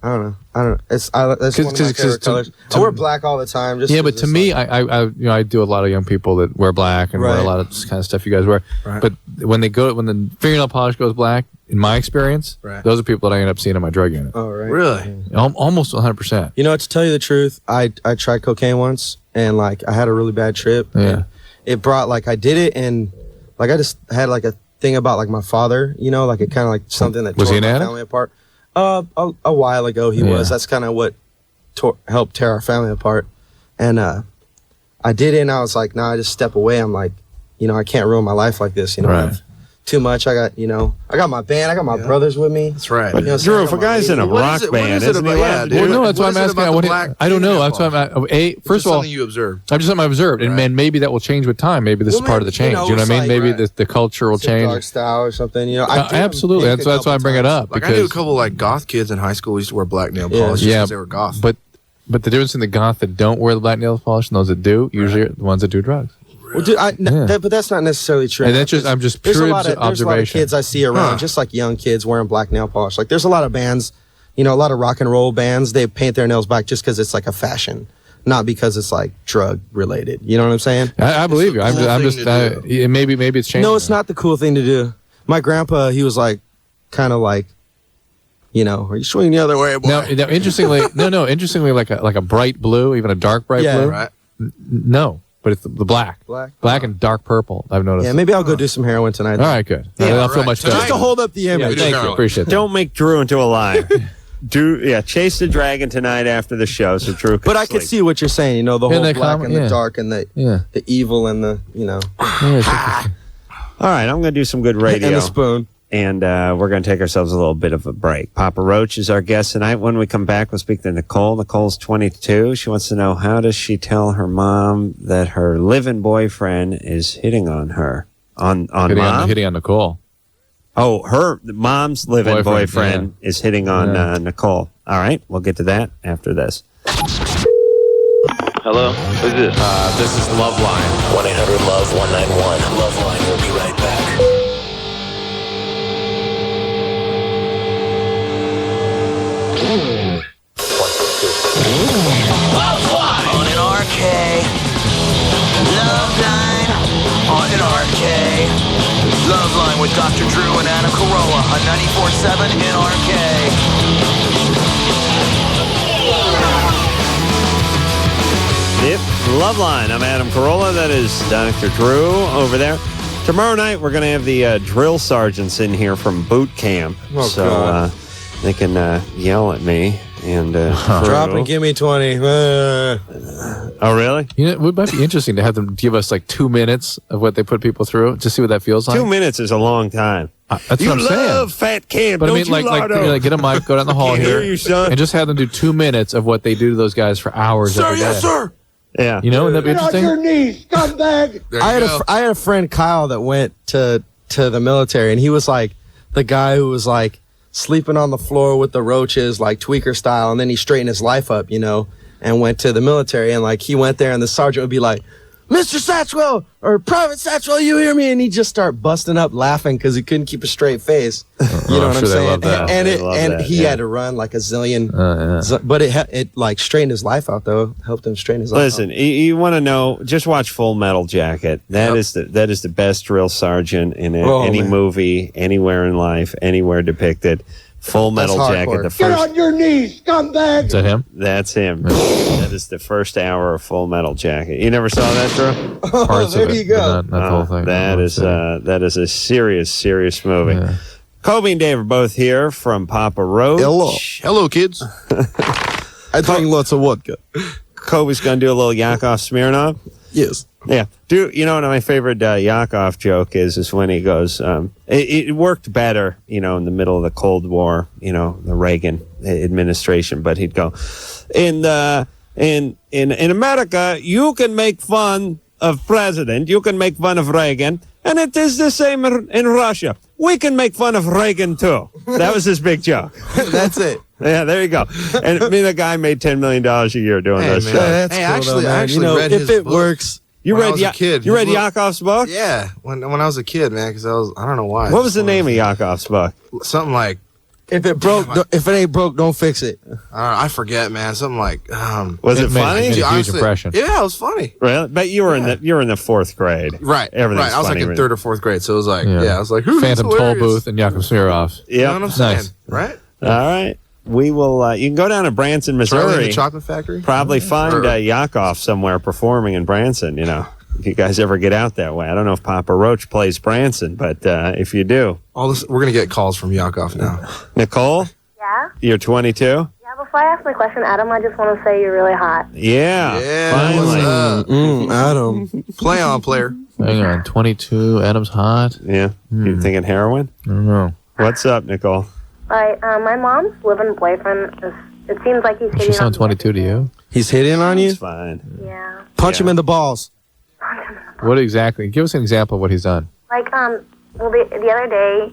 I don't know. It's one of my favorite colors. I wear black all the time. Just Yeah, but to me, I do a lot of young people that wear black and wear a lot of this kind of stuff you guys wear. Right. But when the fingernail polish goes black, in my experience, those are people that I end up seeing in my drug unit. Oh, right. Really? Almost 100%. You know, to tell you the truth, I tried cocaine once, and like I had a really bad trip. Yeah. It brought I did it, and like I just had like a thing about like my father. You know, like it kind of like something that Was tore he an my addict? family apart. A while ago he was. That's kind of what helped tear our family apart. And I did it, and I was like, nah, I just step away. I'm like, I can't ruin my life like this. Right. Too much. I got my band. I got my brothers with me. That's right. But Drew, if a guy's in a rock band, isn't he allowed to do Well, it? no, that's why I'm What is it asking. about the black I don't know. fingernail That's why I'm polish? first of all, something you observed. I'm just something I observed, and man, maybe that will change with time. Maybe this is part of the change. You know what I mean? Maybe the culture will change. Dark style or something. Absolutely. That's why I bring it up. Like I knew a couple like goth kids in high school who used to wear black nail polish just because they were goth. But the difference in the goth that don't wear the black nail polish and those that do, usually are the ones that do drugs. Well, dude, but that's not necessarily true. And that's I'm just there's pure a lot of observation. kids I see around, just like young kids wearing black nail polish. Like there's a lot of bands, a lot of rock and roll bands. They paint their nails black just because it's like a fashion, not because it's like drug related. You know what I'm saying? I believe you. I'm just maybe it's changing. No, it's not the cool thing to do. My grandpa, he was like, kind of like, are you swinging the other way, boy? Now interestingly, interestingly, like a bright blue, even a dark bright blue. Right. No. But it's the black. Black and dark purple, I've noticed. Yeah, maybe I'll go do some heroin tonight. All right, good. Yeah, I'll feel much better. Just to hold up the image. Thank you. Appreciate that. Don't make Drew into a liar. Chase the dragon tonight after the show, so Drew can But I can see what you're saying, the whole black and the dark and the evil and the, All right, I'm going to do some good radio. And the spoon. And we're going to take ourselves a little bit of a break. Papa Roach is our guest tonight. When we come back, we'll speak to Nicole. Nicole's 22. She wants to know, how does she tell her mom that her live-in boyfriend is hitting on her? On mom? Hitting on Nicole. Oh, her mom's live-in boyfriend is hitting on Nicole. All right, we'll get to that after this. Hello? Who's this? This is LoveLine. 1-800-LOVE-191. LoveLine will be right back. LoveLine on NRK. LoveLine on NRK. LoveLine with Dr. Drew and Anna Carolla on 94.7 NRK. Yep, Loveline. I'm Adam Carolla. That is Dr. Drew over there. Tomorrow night, we're going to have the drill sergeants in here from boot camp. God. They can yell at me. And drop and give me 20. Oh, really? It might be interesting to have them give us like 2 minutes of what they put people through to see what that feels like. 2 minutes is a long time. That's what I'm saying. You love fat camp, but don't I mean, you, like Lardo? get a mic, go down the hall Can't here, hear you, son. and just have them do 2 minutes of what they do to those guys for hours every day. Yes, sir. Yeah. Wouldn't that be interesting? On your knees, scumbag! I had a friend, Kyle, that went to the military, and he was like the guy who was like sleeping on the floor with the roaches, like tweaker style, and then he straightened his life up, and went to the military, and like he went there, and the sergeant would be like, Mr. Satchwell or Private Satchwell, you hear me? And he'd just start busting up laughing because he couldn't keep a straight face. You know what I'm saying? And he had to run like a zillion. But it like straightened his life out though. Helped him straighten his life out. Listen, you want to know? Just watch Full Metal Jacket. That is the best drill sergeant in any movie, anywhere in life, anywhere depicted. Full Metal Jacket. The first. Get on your knees, scumbag! Is that him? That's him. That is the first hour of Full Metal Jacket. You never saw that, Drew? Parts there of it, you go. Not the whole thing. That is a serious movie. Yeah. Kobe and Dave are both here from Papa Roach. Hello, kids. I drink lots of vodka. Kobe's going to do a little Yakov Smirnoff. Yes. Yeah. What my favorite Yakov joke is when he goes, it worked better, in the middle of the Cold War, the Reagan administration, but he'd go, in America, you can make fun of president. You can make fun of Reagan, and it is the same in Russia. We can make fun of Reagan too. That was his big joke. That's it. Yeah, there you go. And me and the guy made $10 million a year doing Hey, this man. show. That's Hey, cool, actually, though, I man. actually you know, read if his it book works. You when I read was a kid. You read His book- Yakov's book? Yeah, when I was a kid, man, because I don't know why. What was the name of Yakov's book? Something like If it broke, if it ain't broke, don't fix it. I forget, man. Something like Was it made- funny? it made a huge honestly, impression. Yeah, it was funny. Really? But you were in the fourth grade. Right, Everything's right. I was like funny. in third or fourth grade, so it was like, yeah, I was like, who? Phantom Toll Booth and Yakov Smirnoff. You know what I'm saying? Nice. Right? All right. We will. You can go down to Branson, Charlie and Missouri. the Chocolate Factory. Probably find Yakov somewhere performing in Branson. You know, if you guys ever get out that way. I don't know if Papa Roach plays Branson, but if you do, All this, we're gonna get calls from Yakov now. Nicole, Yeah? you're 22. Yeah, before I ask my question, Adam, I just want to say you're really hot. Yeah. Yeah, Finally. what's up? Adam. Play on, player. Hang on, 22. Adam's hot. Yeah. You thinking heroin? I don't know. What's up, Nicole? My mom's living boyfriend, it seems like he's Does she hitting sound on me. 22 to you? He's hitting on you? It's fine. Yeah. Punch him in the balls. What exactly? Give us an example of what he's done. Like, well, the other day,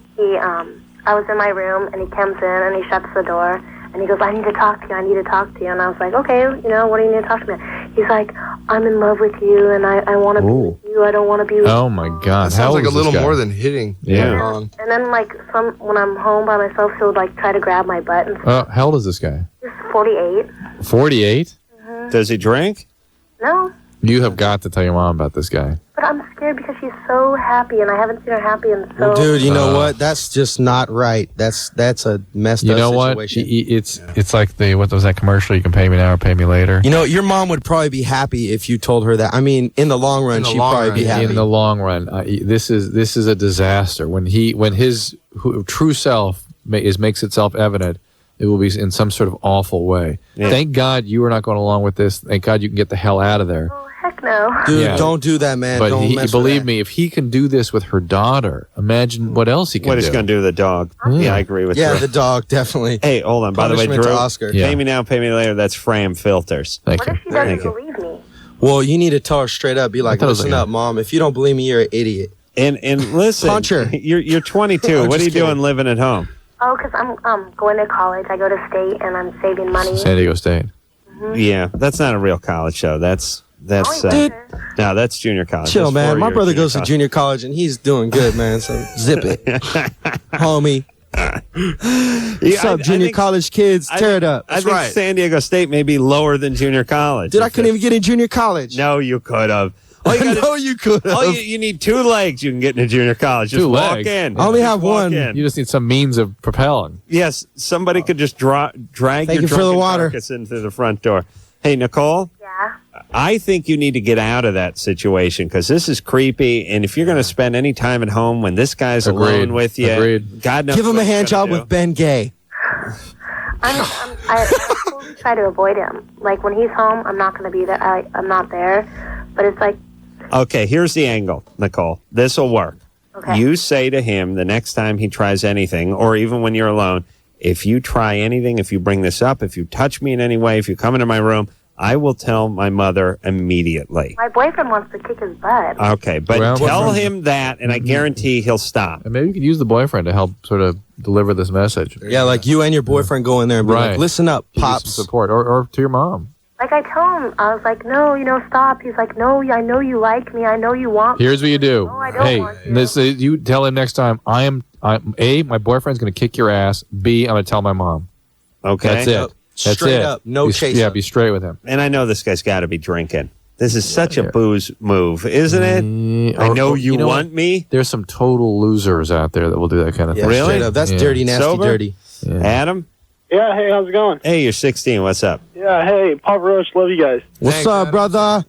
I was in my room, and he comes in, and he shuts the door, and he goes, I need to talk to you, and I was like, okay, what do you need to talk to me? He's like, I'm in love with you, and I want to be with you, I don't want to be with Oh my God! That How sounds old like a is this little guy? more than hitting. Yeah. On. And then, like, when I'm home by myself, he'll, like, try to grab my butt, and How old is this guy? he's 48. 48. Does he drink? No, You have got to tell your mom about this guy. but I'm scared because she's so happy, and I haven't seen her happy in so... Well, dude, you know what? That's just not right. That's a messed You up know what? situation. It's like what was that commercial? You can pay me now or pay me later. You know, your mom would probably be happy if you told her that. I mean, in the long run, she'd probably be happy. In the long run, this is a disaster. When his true self makes itself evident, it will be in some sort of awful way. Yeah. Thank God you are not going along with this. Thank God you can get the hell out of there. Oh, heck no. Dude, Yeah. don't do that, man. But don't mess believe with that. me, if he can do this with her daughter, imagine what else he can What do. he's going to do to the dog? Yeah, I agree with Yeah, you. the dog, definitely. Hey, hold on. By the way, Punishment Drew, to Oscar. Yeah. pay me now, pay me later. That's Fram Filters. Thank What you. if she doesn't Thank you. believe me? Well, you need to tell her straight up. Be like, thought it was listen like up, Mom. If you don't believe me, you're an idiot. And listen, Punch her. You're 22. I'm What are you just kidding. doing living at home? Oh, because I'm going to college. I go to state, and I'm saving money. San Diego State. Yeah, that's not a real college show. That's Dude, no, that's junior college. chill, That's man. 4 My years brother goes to college. junior college, and he's doing good, man. So zip it, homie. Yeah, What's up, I junior think- college kids? Tear it up. I think San Diego State may be lower than junior college. Dude, I couldn't even get in junior college. No, you could have. All you I gotta- know you could have. all you need 2 legs. You can get into junior college. Just Two walk legs? in. I only Just have walk one. in. You just need some means of propelling. Yes, somebody could just drag Thank your you for the drunken water. carcass into the front door. Hey, Nicole, Yeah. I think you need to get out of that situation because this is creepy. And if you're going to spend any time at home when this guy's Agreed. alone with you, Agreed. God knows Give him what a he's hand gonna job do. with Ben Gay. I totally try to avoid him. Like, when he's home, I'm not going to be there. I'm not there. But it's like, Okay, here's the angle, Nicole. This will work. okay. You say to him the next time he tries anything, or even when you're alone, if you try anything, if you bring this up, if you touch me in any way, if you come into my room, I will tell my mother immediately. My boyfriend wants to kick his butt. Okay, but Well, tell boyfriend- him that, and I guarantee he'll stop. And maybe you could use the boyfriend to help sort of deliver this message. Yeah, like you and your boyfriend go in there and be Right. like, listen up, Give you some pops. support, or to your mom. Like, I tell him, I was like, no, stop. He's like, no, I know you like me. I know you want me. Here's what you do. No, I don't Hey, want you. this is, you tell him next time. I'm A, my boyfriend's going to kick your ass. B, I'm going to tell my mom. Okay? That's it. That's Straight it. up, no Be- chase Yeah, up. be straight with him. And I know this guy's got to be drinking. This is such a booze move, isn't it? I know you know want what? me. There's some total losers out there that will do that kind of Yeah, thing. Really? straight up. That's Yeah. dirty, nasty, Sober? dirty. Yeah. Adam? Yeah, hey, how's it going? Hey, you're 16. What's up? Yeah, hey, Papa Roach, love you guys. What's Thanks, up, Adam. brother?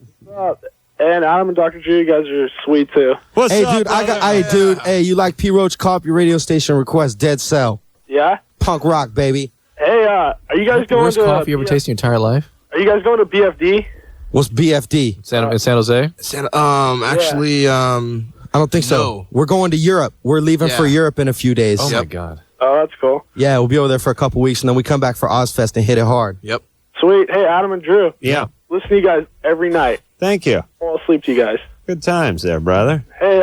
And Adam and Dr. Drew, you guys are sweet too. What's Hey, up, dude, brother? hey, you like P. Roach? Call up your radio station, request Dead Cell. Yeah? Punk rock, baby. Hey, are you guys going Worst to coffee you ever tasted in your entire life? Are you guys going to BFD? What's BFD? In San Jose? Actually, I don't think so. No. We're going to Europe. We're leaving for Yeah. Europe in a few days. Oh, my Yep. God. Oh, that's cool. Yeah, we'll be over there for a couple weeks, and then we come back for Ozfest and hit it hard. Yep. Sweet. Hey, Adam and Drew, Yeah. listen to you guys every night. Thank you. Fall asleep to you guys. Good times there, brother. Hey,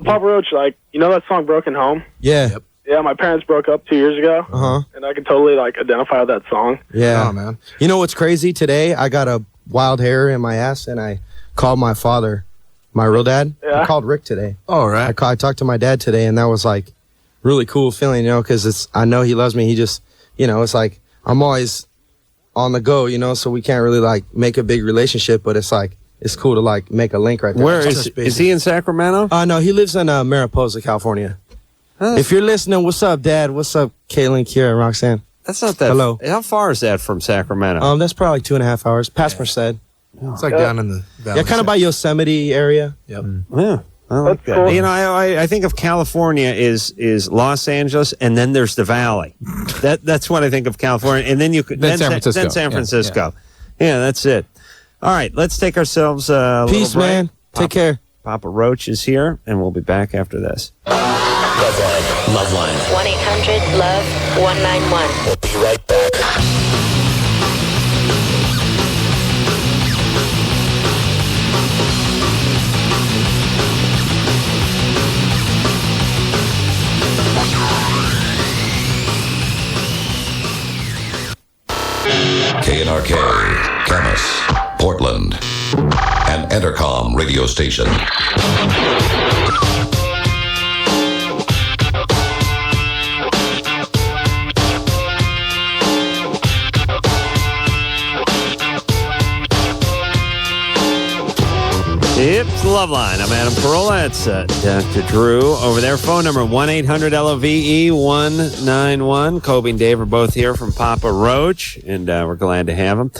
Papa Roach, like, you know that song Broken Home? Yeah. Yep. Yeah, my parents broke up 2 years ago. Uh-huh. And I can totally, like, identify with that song. Yeah. Oh, man. You know what's crazy? Today, I got a wild hair in my ass, and I called my father, my real dad. Yeah. I called Rick today. All right. I talked to my dad today, and that was, like, really cool feeling, you know, because I know he loves me. He just, you know, it's like I'm always on the go, you know, so we can't really, like, make a big relationship, but it's, like, it's cool to, like, make a link right there. Where is he in Sacramento? No, he lives in Mariposa, California. If you're listening, what's up, Dad? What's up, Caitlin, Kira, and Roxanne? That's not that. Hello. How far is that from Sacramento? That's probably 2.5 hours. Past Merced. It's like down in the valley. Yeah, kind of by Yosemite area. Yep. Yeah. I like that. cool. You know, I think of California is Los Angeles, and then there's the Valley. That's what I think of California, and then you could Then San Francisco. Then San Yeah, Francisco. Yeah, that's it. All right, let's take ourselves a little Peace, break. man. Take care. Papa Roach is here, and we'll be back after this. Loveline. 1-800-LOVE-191. We'll be right back. KNRK, Camas, Portland, an Entercom radio station. It's Loveline. I'm Adam Carolla. It's Dr. Drew over there. Phone number 1-800-LOVE-191. Kobe and Dave are both here from Papa Roach, and we're glad to have them.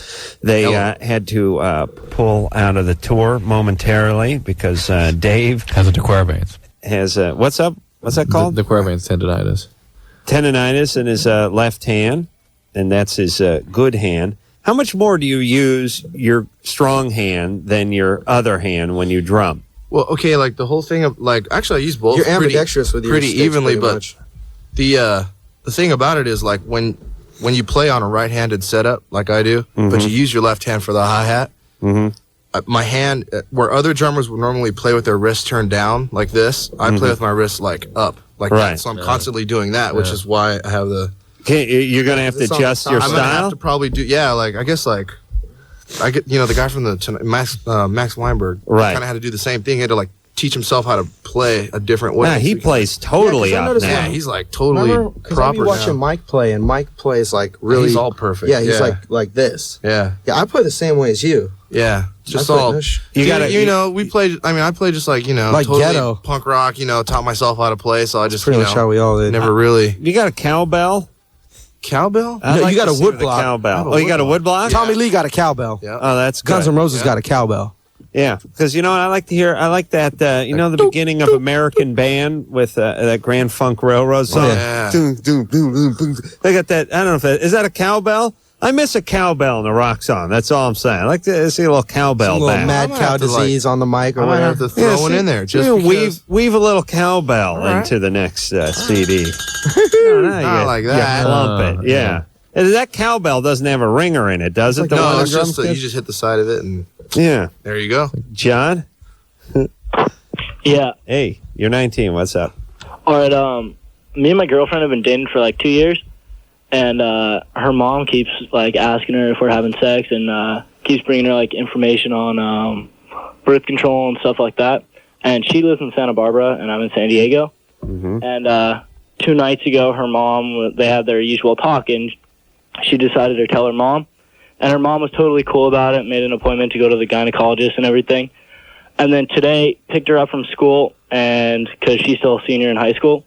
They had to pull out of the tour momentarily because Dave Has a Quervains. has what's up? What's that called? The Quervains tendonitis. Tendonitis in his left hand, and that's his good hand. How much more do you use your strong hand than your other hand when you drum? Well, okay, like the whole thing of like actually I use both. You're ambidextrous with your pretty sticks evenly, pretty but much. the thing about it is like when you play on a right-handed setup like I do, but you use your left hand for the hi-hat. My hand, where other drummers would normally play with their wrist turned down like this, I play with my wrist like up like Right. that. So I'm constantly doing that, which is why I have the. Okay, you're going to have to adjust your I'm gonna have style? to probably do like I guess like I get the guy from the Max Weinberg Right. kind of had to do the same thing. He had to like teach himself how to play a different way. Nah, he plays totally 'cause I up noticed now. Yeah, he's like totally Because I be proper watching now. Mike play, and Mike plays like really. He's all perfect. Yeah, he's Yeah. like this. Yeah, Yeah, I play the same way as you. yeah. Just I play all this. You gotta- we played. I mean, I played just like Like totally ghetto. punk rock. Taught myself how to play. So I just Pretty much how we all did. never really You got a cowbell? cowbell. I'd No, like you got to a see wood the block. Cowbell. Oh, you got a wood block? Tommy Lee got a cowbell. Yeah. Oh, that's good. Guns N' Roses got a cowbell. Yeah, because I like to hear. I like that. The beginning of American Band with that Grand Funk Railroad song. Yeah. They got that. I don't know if is that a cowbell. I miss a cowbell in a rock song. That's all I'm saying. I like to see a little cowbell Some little back. mad might cow have to, like- disease on the mic or I might whatever. have to throw one in there just because. weave a little cowbell right. into the next CD. Not like that. You plump it. Yeah. And that cowbell doesn't have a ringer in it, does it? The one No, on it's drums just kit? you just hit the side of it and Yeah. there you go. John. Yeah. Hey, you're 19. What's up? All right. Me and my girlfriend have been dating for like 2 years, and her mom keeps like asking her if we're having sex, and keeps bringing her like information on birth control and stuff like that. And she lives in Santa Barbara, and I'm in San Diego. And 2 nights ago, her mom, they had their usual talk, and she decided to tell her mom. And her mom was totally cool about it, made an appointment to go to the gynecologist and everything. And then today, picked her up from school, and because she's still a senior in high school,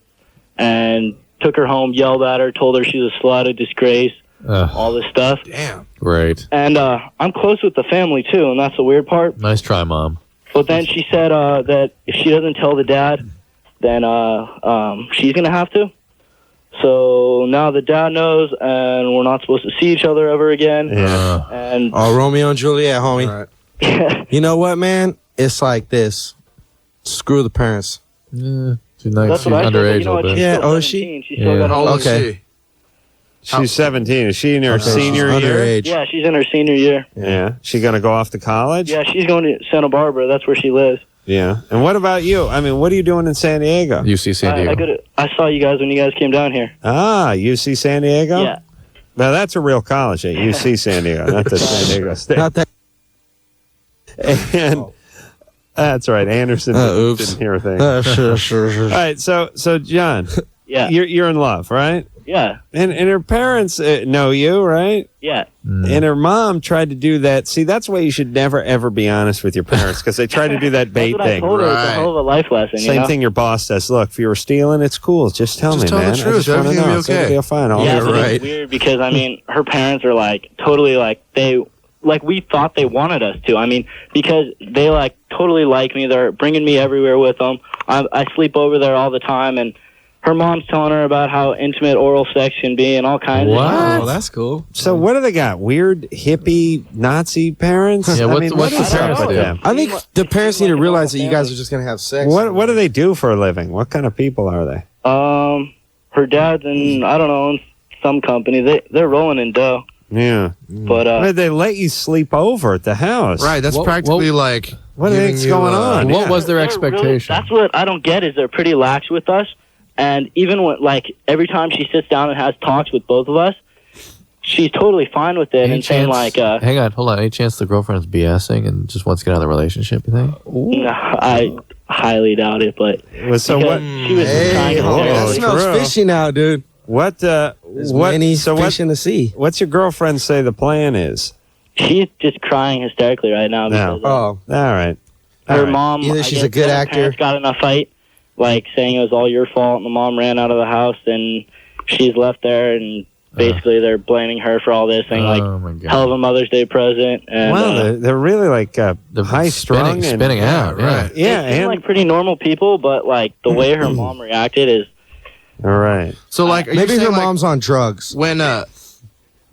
and took her home, yelled at her, told her she was a slut, a disgrace, all this stuff. Damn. Great. And I'm close with the family, too, and that's the weird part. Nice try, Mom. But then she said that if she doesn't tell the dad, then she's going to have to. So now the dad knows, and we're not supposed to see each other ever again. Yeah. And Oh, Romeo and Juliet, homie. All right. You know what, man? It's like this. Screw the parents. Yeah. She's nice. That's She's what I said, but underage you know a what, little she's bit. still Yeah, oh, is she? 17. She's still Yeah. got How all old this- is Okay. she? She's 17. Is she in her Okay, senior she's year? underage. Yeah, she's in her senior year. Yeah. She going to go off to college? Yeah, she's going to Santa Barbara. That's where she lives. Yeah. And what about you? I mean, what are you doing in San Diego? UC San Diego. I saw you guys when you guys came down here. Ah, UC San Diego? Yeah. Now, that's a real college at UC San Diego, not the San Diego State. Not that. And that's right. Anderson didn't hear a thing. Sure. All right. So John, Yeah. you're in love, right? Yeah. And her parents know you, right? Yeah. And her mom tried to do that. See, that's why you should never, ever be honest with your parents, because they try to do that bait That's what I thing. told her. It's a hell of a life lesson. you Same know? thing your boss says. Look, if you were stealing, it's cool. Just tell Just me, tell the man. truth. I just wanna Everything will know. be It's gonna okay. be fine. All Yeah, right. but it's weird because I mean, her parents are like totally like we thought they wanted us to. I mean, because they like totally like me. They're bringing me everywhere with them. I sleep over there all the time, and her mom's telling her about how intimate oral sex can be and all kinds of Wow, that's cool. So what do they got? Weird hippie Nazi parents? Yeah, I what's- mean, what's what is the up parents with do? them? I think the parents need to realize that you guys are just gonna have sex. What do they do for a living? What kind of people are they? Her dad's in I don't know some company. They're rolling in dough. Yeah. But Why they let you sleep over at the house? Right, that's practically like what do you think's going on? What was their They're expectation? really- that's what I don't get is they're pretty lax with us. And even when, like, every time she sits down and has talks with both of us, she's totally fine with it and saying, like, hang on, hold on. Any chance the girlfriend is BSing and just wants to get out of the relationship, you think? no, I highly doubt it, but So because what? she was trying to That say, smells fishy now, dude. What? There's What? many So fish in the sea. What's your girlfriend say the plan is? she's just crying hysterically right now No. because Oh, All right. her All right. mom, Either I she's guess a good both actor. parents got in a fight, like saying it was all your fault, and the mom ran out of the house, and she's left there, and basically they're blaming her for all this, saying Oh, like, my God. hell of a Mother's Day present, and Wow, they're really like The high strung spinning and out. Yeah. Yeah, they seem and like pretty normal people, but like the way her mom reacted is all right. So like, are you maybe saying, her like, mom's on drugs.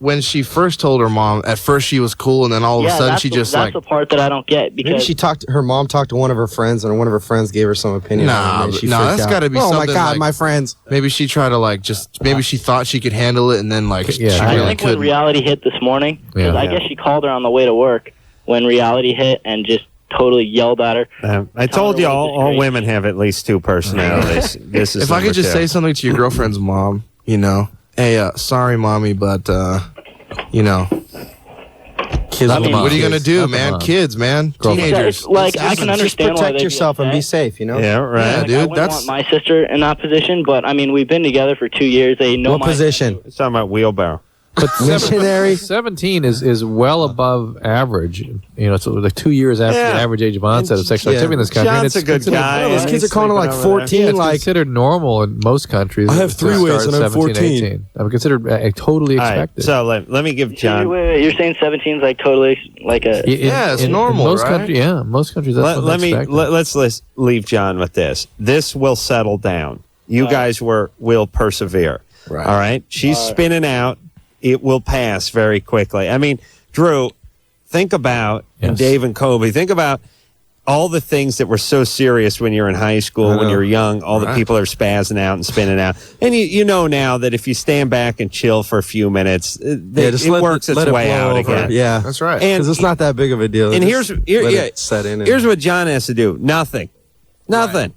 when she first told her mom, at first she was cool, and then all of a sudden that's she just that's like the part that I don't get Maybe because her mom talked to one of her friends, and one of her friends gave her some opinion. Nah, on it, and she but- nah, freaked that's out. gotta be Oh my something god, like- my friends. maybe she tried to like just maybe she thought she could handle it, and then like she Yeah. I really think when couldn't. reality hit this morning, 'cause Yeah. I guess she called her on the way to work when reality hit and just totally yelled at her. I told her you what all disgrace. women have at least two personalities. This is If I could just number say something to your girlfriend's mom, hey, sorry, mommy, but Kids, I mean, what are you gonna Kids, do, not the man? mom. Kids, man, Girlfriend. teenagers. Like I can just understand why protect they'd be yourself and be upset. safe. You know. Yeah, right. Yeah, Like, dude, I wouldn't that's- want my sister in that position, but I mean, we've been together for 2 years. They know What my position? It's talking about wheelbarrow. But Missionary. 17 is well above average. It's like 2 years after Yeah. the average age of onset of sexual Yeah. activity in this country. John's and it's a good considered- guy. Those and kids he's are calling her sleeping like over there. 14. Yeah, it's like considered normal in most countries. I have to 3 start ways at and I'm 17, 14. 18. I would consider totally All right, expected. so let me give John. Wait, you're saying 17 is like totally like a. Yeah, it's normal, most right? countries, yeah, most countries. That's what Let they me expect. let's leave John with this. This will settle down. You guys will persevere. Right. All right. She's spinning out. It will pass very quickly. I mean, Drew, think about and Yes. Dave and Kobe. Think about all the things that were so serious when you're in high school, when you're young. All the Right. people are spazzing out and spinning out, and you know now that if you stand back and chill for a few minutes, it works its way out over. again. Yeah, That's right. And because it's not that big of a deal. and Just let it set in. here's what John has to do. Nothing.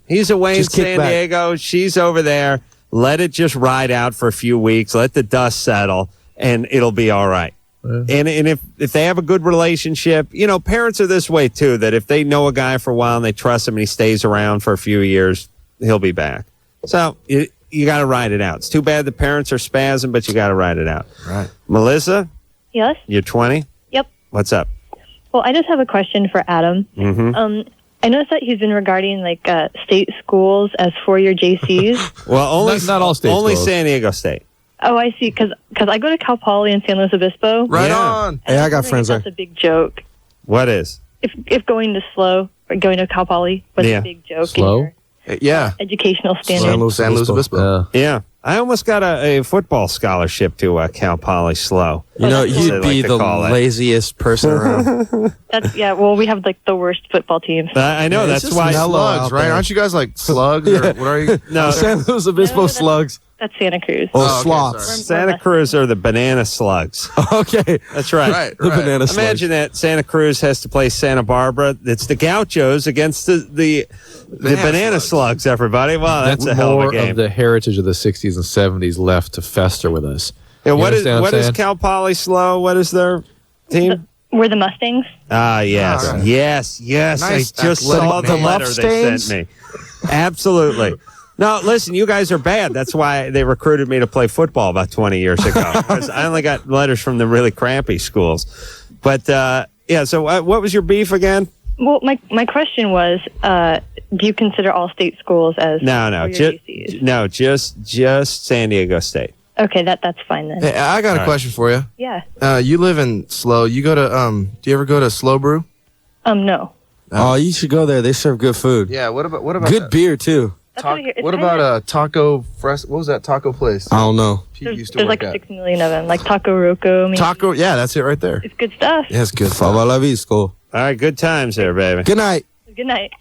He's away Just in kick San back. Diego. She's over there. Let it just ride out for a few weeks. Let the dust settle, and it'll be all right. And if they have a good relationship, parents are this way too, that if they know a guy for a while and they trust him and he stays around for a few years, he'll be back. So you got to ride it out. It's too bad the parents are spazzing, but you got to ride it out. Right. Melissa, Yes. you're 20? Yep. What's up? Well, I just have a question for Adam. Mm-hmm. I noticed that he's been regarding state schools as 4-year JCs. Well, only Not all states. only closed. San Diego State. Oh, I see. Because I go to Cal Poly in San Luis Obispo. Right Yeah. on. Hey, I got wondering friends if there. That's a big joke. What is? If going to SLO or going to Cal Poly was Yeah. a big joke SLO? in your Yeah. educational San standards. Luis San Luis Obispo. Yeah. I almost got a football scholarship to Cal Poly SLO. You know, As they you'd be like to the call it. laziest person around. Well, we have the worst football teams. I know. Yeah, it's that's just why. mellow Slugs, out right? there. Aren't you guys like slugs? Or what are you? No, San Luis Obispo slugs. That's Santa Cruz. Sloths. Santa Cruz are the banana slugs. Okay. That's right. Right, The banana slugs. Imagine that Santa Cruz has to play Santa Barbara. It's the Gauchos against the banana slugs, everybody. Wow, that's a hell of a more game. of the heritage of the 60s and 70s left to fester with us. Yeah, You what understand is I'm saying? Cal Poly Slow? What is their team? We're the Mustangs. Ah, yes. All right. Yes. Nice I just saw athletic the name. letter they sent me. Absolutely. No, listen, you guys are bad. That's why they recruited me to play football about 20 years ago. Because I only got letters from the really crappy schools. But, yeah, so what was your beef again? Well, my question was, do you consider all state schools as No, for your JCs? just San Diego State. Okay, that's fine then. Hey, I got a question for you. Yeah. You live in Slow. You go to do you ever go to Slow Brew? No. Oh, you should go there. They serve good food. Yeah. What about good that? beer too? That's what I hear. It's What kinda- about Taco Fresh? What was that taco place? I don't know. Pete used to There's work like at. 6 million of them, like Taco Roco. Maybe. Taco. Yeah, that's it right there. It's good stuff. Yeah, it's good. Fava la Visco. All right, good times there, baby. Good night. Good night.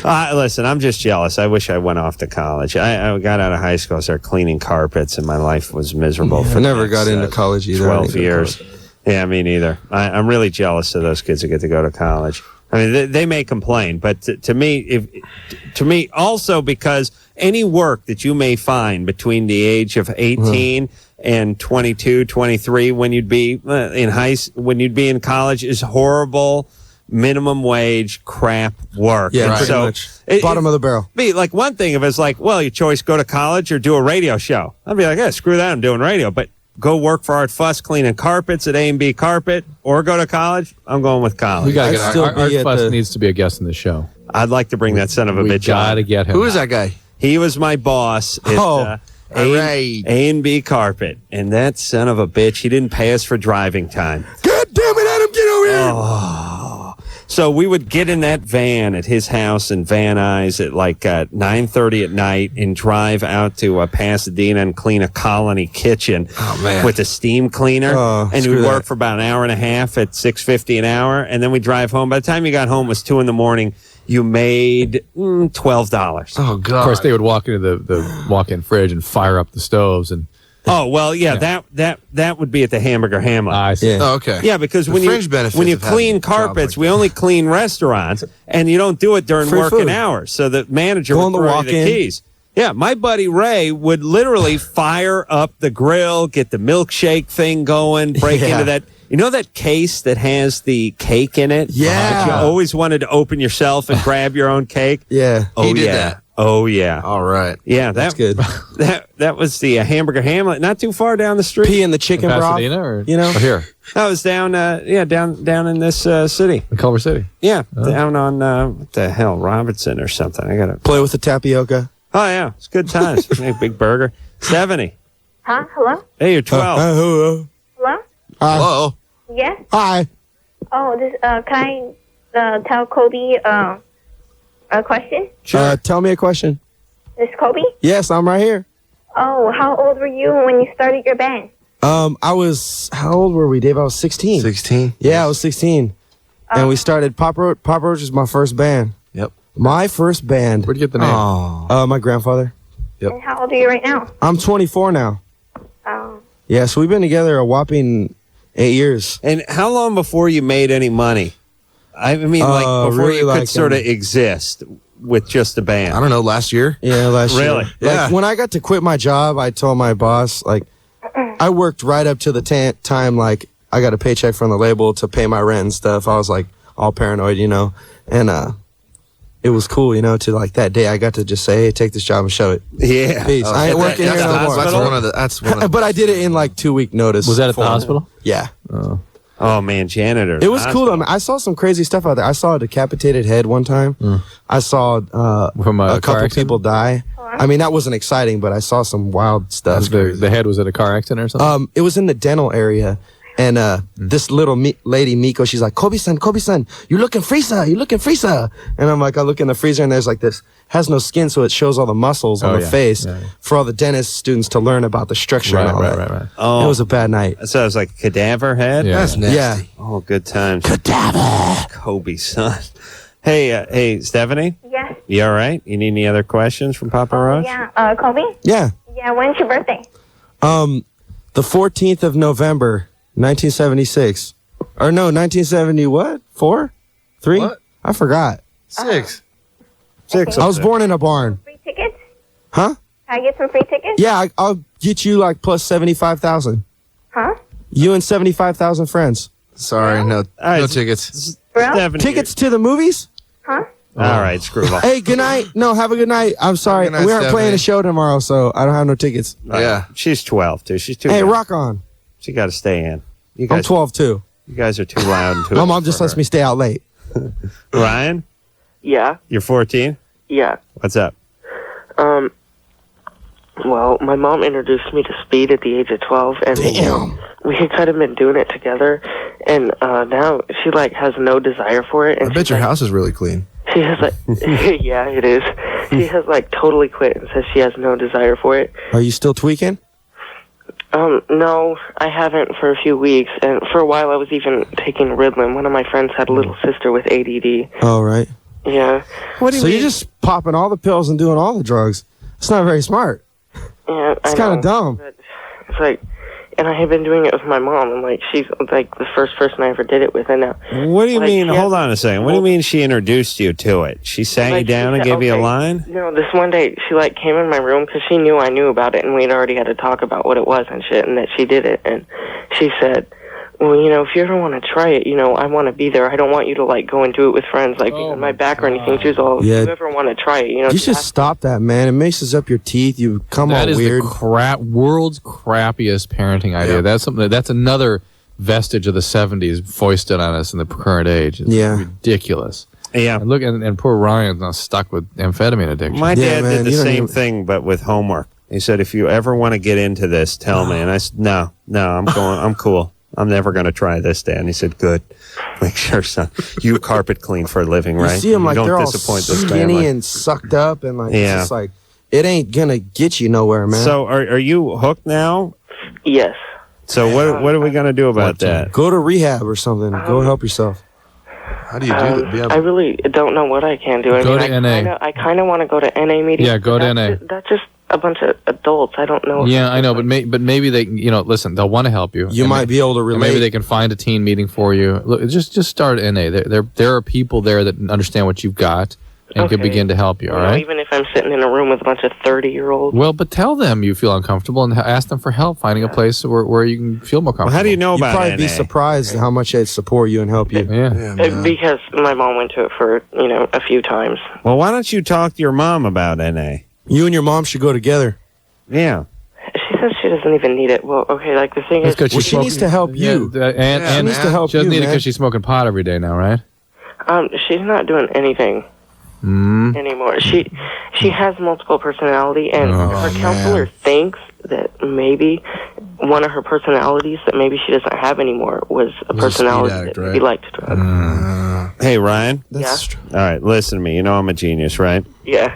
Listen, I'm just jealous. I wish I went off to college. I got out of high school, I started cleaning carpets, and my life was miserable. Yeah, for I never the next, got into college either. I 12 didn't go to years. Yeah, me neither. I'm really jealous of those kids that get to go to college. I mean, they may complain, but to me, also because any work that you may find between the age of 18 and 22, 23, when you'd be when you'd be in college, is horrible minimum wage crap work. Yeah, And pretty so much. Bottom of the barrel. Be like one thing if it's like, well, your choice: go to college or do a radio show. I'd be like, yeah, screw that, I'm doing radio. But go work for Art Fuss cleaning carpets at A&B Carpet, or go to college. I'm going with college. We gotta get I'd still Art be at Fuss the- needs to be a guest in the show. I'd like to bring that son of a We bitch gotta on. get him. Who is that guy? He was my boss at all right. A&B Carpet, and that son of a bitch, he didn't pay us for driving time. God damn it, Adam, get over here. Oh. So we would get in that van at his house in Van Nuys at like 9:30 at night and drive out to Pasadena and clean a Colony kitchen with a steam cleaner. Oh, and screw we'd work that. for about an hour and a half at $6.50 an hour, and then we drive home. By the time you got home, it was 2 a.m. You made $12. Oh God. Of course, they would walk into the walk-in fridge and fire up the stoves and. Oh well, yeah. That would be at the Hamburger Hamlet. I see. Yeah. Oh, okay. Yeah, because The when fringe benefits when you of having clean jobs carpets, like we that. only clean restaurants, and you don't do it during Free working food. hours. So the manager Go would on the throw you the walk-in. keys. Yeah, my buddy Ray would literally fire up the grill, get the milkshake thing going, break Yeah. into that. You know that case that has the cake in it? Yeah. That you always wanted to open yourself and grab your own cake? Yeah. Oh, He did yeah. that. Oh, yeah. All right. Yeah, That's good. That was the Hamburger Hamlet, not too far down the street. Pee in the chicken broth. Pasadena or You know? or here That was down, down in this city. in Culver City. Yeah, down on what the hell, Robertson or something. I got to. Play with the tapioca. Oh yeah, it's good times. Make a big burger. 70. Huh? Hello? Hey, you're 12. Hello. Hello? Hello. Yes? Hi. Oh, can I tell Kobe a question? Tell me a question. This Kobe? Yes, I'm right here. Oh, how old were you when you started your band? I was, how old were we, Dave? I was 16. 16. Yeah, I was 16. And we started, Pop Roach was my first band. Yep. My first band. Where'd you get the name? Oh. My grandfather. Yep. And how old are you right now? I'm 24 now. Oh. Yeah, so we've been together a whopping 8 years. And how long before you made any money? I mean, like before really you could like, sort of exist with just a band. I don't know. Last year. Yeah, last year. Really? Yeah. Like, when I got to quit my job, I told my boss, like, I worked right up to the time, like, I got a paycheck from the label to pay my rent and stuff. I was, like, all paranoid, you know? And, it was cool, you know, to, like, that day I got to just say, hey, take this job and show it. Yeah. Peace. I ain't working here no more. That's one of the. That's one of the. But I did it in, like, 2-week notice. Was that at the for- hospital? Yeah. Oh man, janitor. It was cool. I mean, I saw some crazy stuff out there. I saw a decapitated head one time. I saw From a car couple accident? people die. I mean, that wasn't exciting, but I saw some wild stuff. The head was at a car accident or something? It was in the dental area. And this little lady, Miko, she's like, Kobe-san, you looking freezer. And I'm like, I look in the freezer and there's like this, has no skin, so it shows all the muscles on the face for all the dentist students to learn about the structure and all that. Right. Oh, It was a bad night. so it was like cadaver head. Yeah. That's nasty. Yeah. Oh, good times. Cadaver. Kobe's son. Hey, Stephanie. Yes? You all right? You need any other questions from Papa Roach? Yeah. Kobe? Yeah. Yeah, when's your birthday? The 14th of November, 1976. Or no, 1970 what? 4? 3? What? I forgot. 6. 6. I was born in a barn. Free tickets? Huh? Can I get some free tickets? Yeah, I'll get you like plus 75,000. Huh? You and 75,000 friends. Sorry, no tickets. Bro? Tickets to the movies? Huh? All right, screwball. Hey, good night. No, have a good night. I'm sorry. Good night, We aren't playing a Stephanie. show tomorrow, so I don't have no tickets. Yeah. She's 12, too. She's too Hey, young. rock on. She got to stay in. You I'm guys, 12 too. You guys are too loud and too My mom just lets me stay out late. Ryan, Yeah, you're 14? yeah. What's up? Well, my mom introduced me to speed at the age of 12, and we had kind of been doing it together, and now she, like, has no desire for it. And I bet your house is really clean. She has, like, yeah, it is. She has, like, totally quit and says she has no desire for it. Are you still tweaking? No, I haven't for a few weeks, and for a while I was even taking Ritalin. One of my friends had a little sister with ADD. Oh, right. Yeah. What do you So mean? you're just popping all the pills and doing all the drugs. It's not very smart. Yeah, It's kind of dumb. But it's like, and I have been doing it with my mom, and like she's like the first person I ever did it with, and now. What do you like, mean? she Hold has- on a second. What do you mean she introduced you to it? She sat you Like, down she and said- gave you a okay. line? No, this one day she like came in my room because she knew I knew about it, and we'd already had to talk about what it was and shit, and that she did it, and she said, "Well, you know, if you ever want to try it, you know, I want to be there. I don't want you to like go and do it with friends, like behind my back or anything." She was all, Yeah. "If you ever want to try it, you know." You should stop that, man. It messes up your teeth. You come That all is weird. the world's crappiest parenting idea. That's something. That's another vestige of the '70s foisted on us in the current age. It's Yeah. ridiculous. Yeah. And look, and poor Ryan's now stuck with amphetamine addiction. My Yeah, dad man, did the you don't same even- thing, but with homework. He said, if you ever want to get into this, tell me. And I said, no, I'm cool. I'm never going to try this, Dad. And he said, good. Like, sure, son. You carpet clean for a living, You right? see them like don't they're all disappoint this skinny family. and sucked up, and like Yeah. it's just like it ain't gonna get you nowhere, man. So are you hooked now? Yes. So what are we going to do about that? Go to rehab or something. Go help yourself. How do you do that? I really don't know what I can do. I Go mean, to NA. I kind of want to go to NA meetings. Yeah, go but to that's NA. That's just a bunch of adults. I don't know. Yeah, I know, but maybe they, listen, they'll want to help you. You And might be able to and relate. maybe they can find a teen meeting for you. Look, just start NA. There are people there that understand what you've got and can Okay. begin to help you. All You know, right. even if I'm sitting in a room with a bunch of 30-year-olds. Well, but tell them you feel uncomfortable and ask them for help finding a place where you can feel more comfortable. Well, how do you know You'd about probably be NA? surprised how much they'd support you and help you. Yeah. Because my mom went to it for, a few times. Well, why don't you talk to your mom about NA? You and your mom should go together. Yeah. She says she doesn't even need it. Well, okay, like the thing That's is... 'cause Well, she's she smoking- needs to help you. Yeah, and She needs to help she doesn't you, need it man. because she's smoking pot every day now, right? She's not doing anything anymore. She has multiple personality, and her counselor thinks that maybe one of her personalities that maybe she doesn't have anymore was a personality addict, that right? maybe liked drugs. Hey, Ryan. Yeah. All right, listen to me. You know I'm a genius, right? Yeah.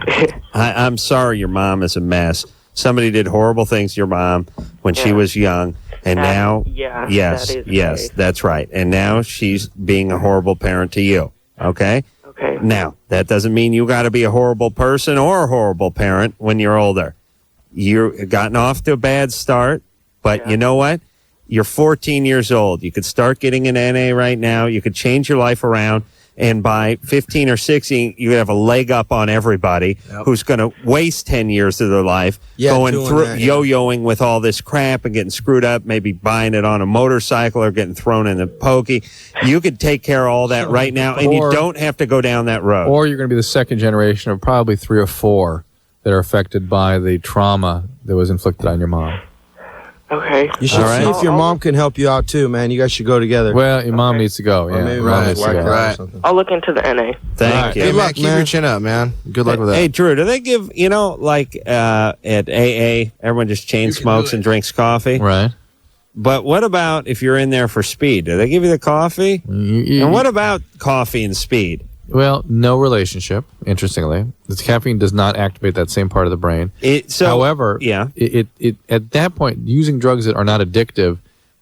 I'm sorry your mom is a mess. Somebody did horrible things to your mom when she was young, and now, yeah, yes, that is yes, right. that's right. And now she's being a horrible parent to you. Okay. Okay. Now that doesn't mean you got to be a horrible person or a horrible parent when you're older. You've gotten off to a bad start, but you know what? You're 14 years old. You could start getting an NA right now. You could change your life around. And by 15 or 16, you have a leg up on everybody who's going to waste 10 years of their life going doing through, that, yeah. yo-yoing with all this crap and getting screwed up, maybe buying it on a motorcycle or getting thrown in the pokey. You could take care of all that right now, and you Or- don't have to go down that road. Or you're going to be the second generation of probably 3 or 4 that are affected by the trauma that was inflicted on your mom. Okay. You should see if your mom can help you out too, man. You guys should go together. Well, your mom needs to go. Or Yeah, maybe your mom right, needs to whack go. her out or something. I'll look into the NA. Thank you. Hey, Good man, luck, keep man. your chin up, man. Good luck with that. Hey, Drew, do they give, like at AA, everyone just chain smokes and drinks coffee? Right. But what about if you're in there for speed? Do they give you the coffee? And what about coffee and speed? Well, no relationship, interestingly. The caffeine does not activate that same part of the brain. However, yeah. it at that point, using drugs that are not addictive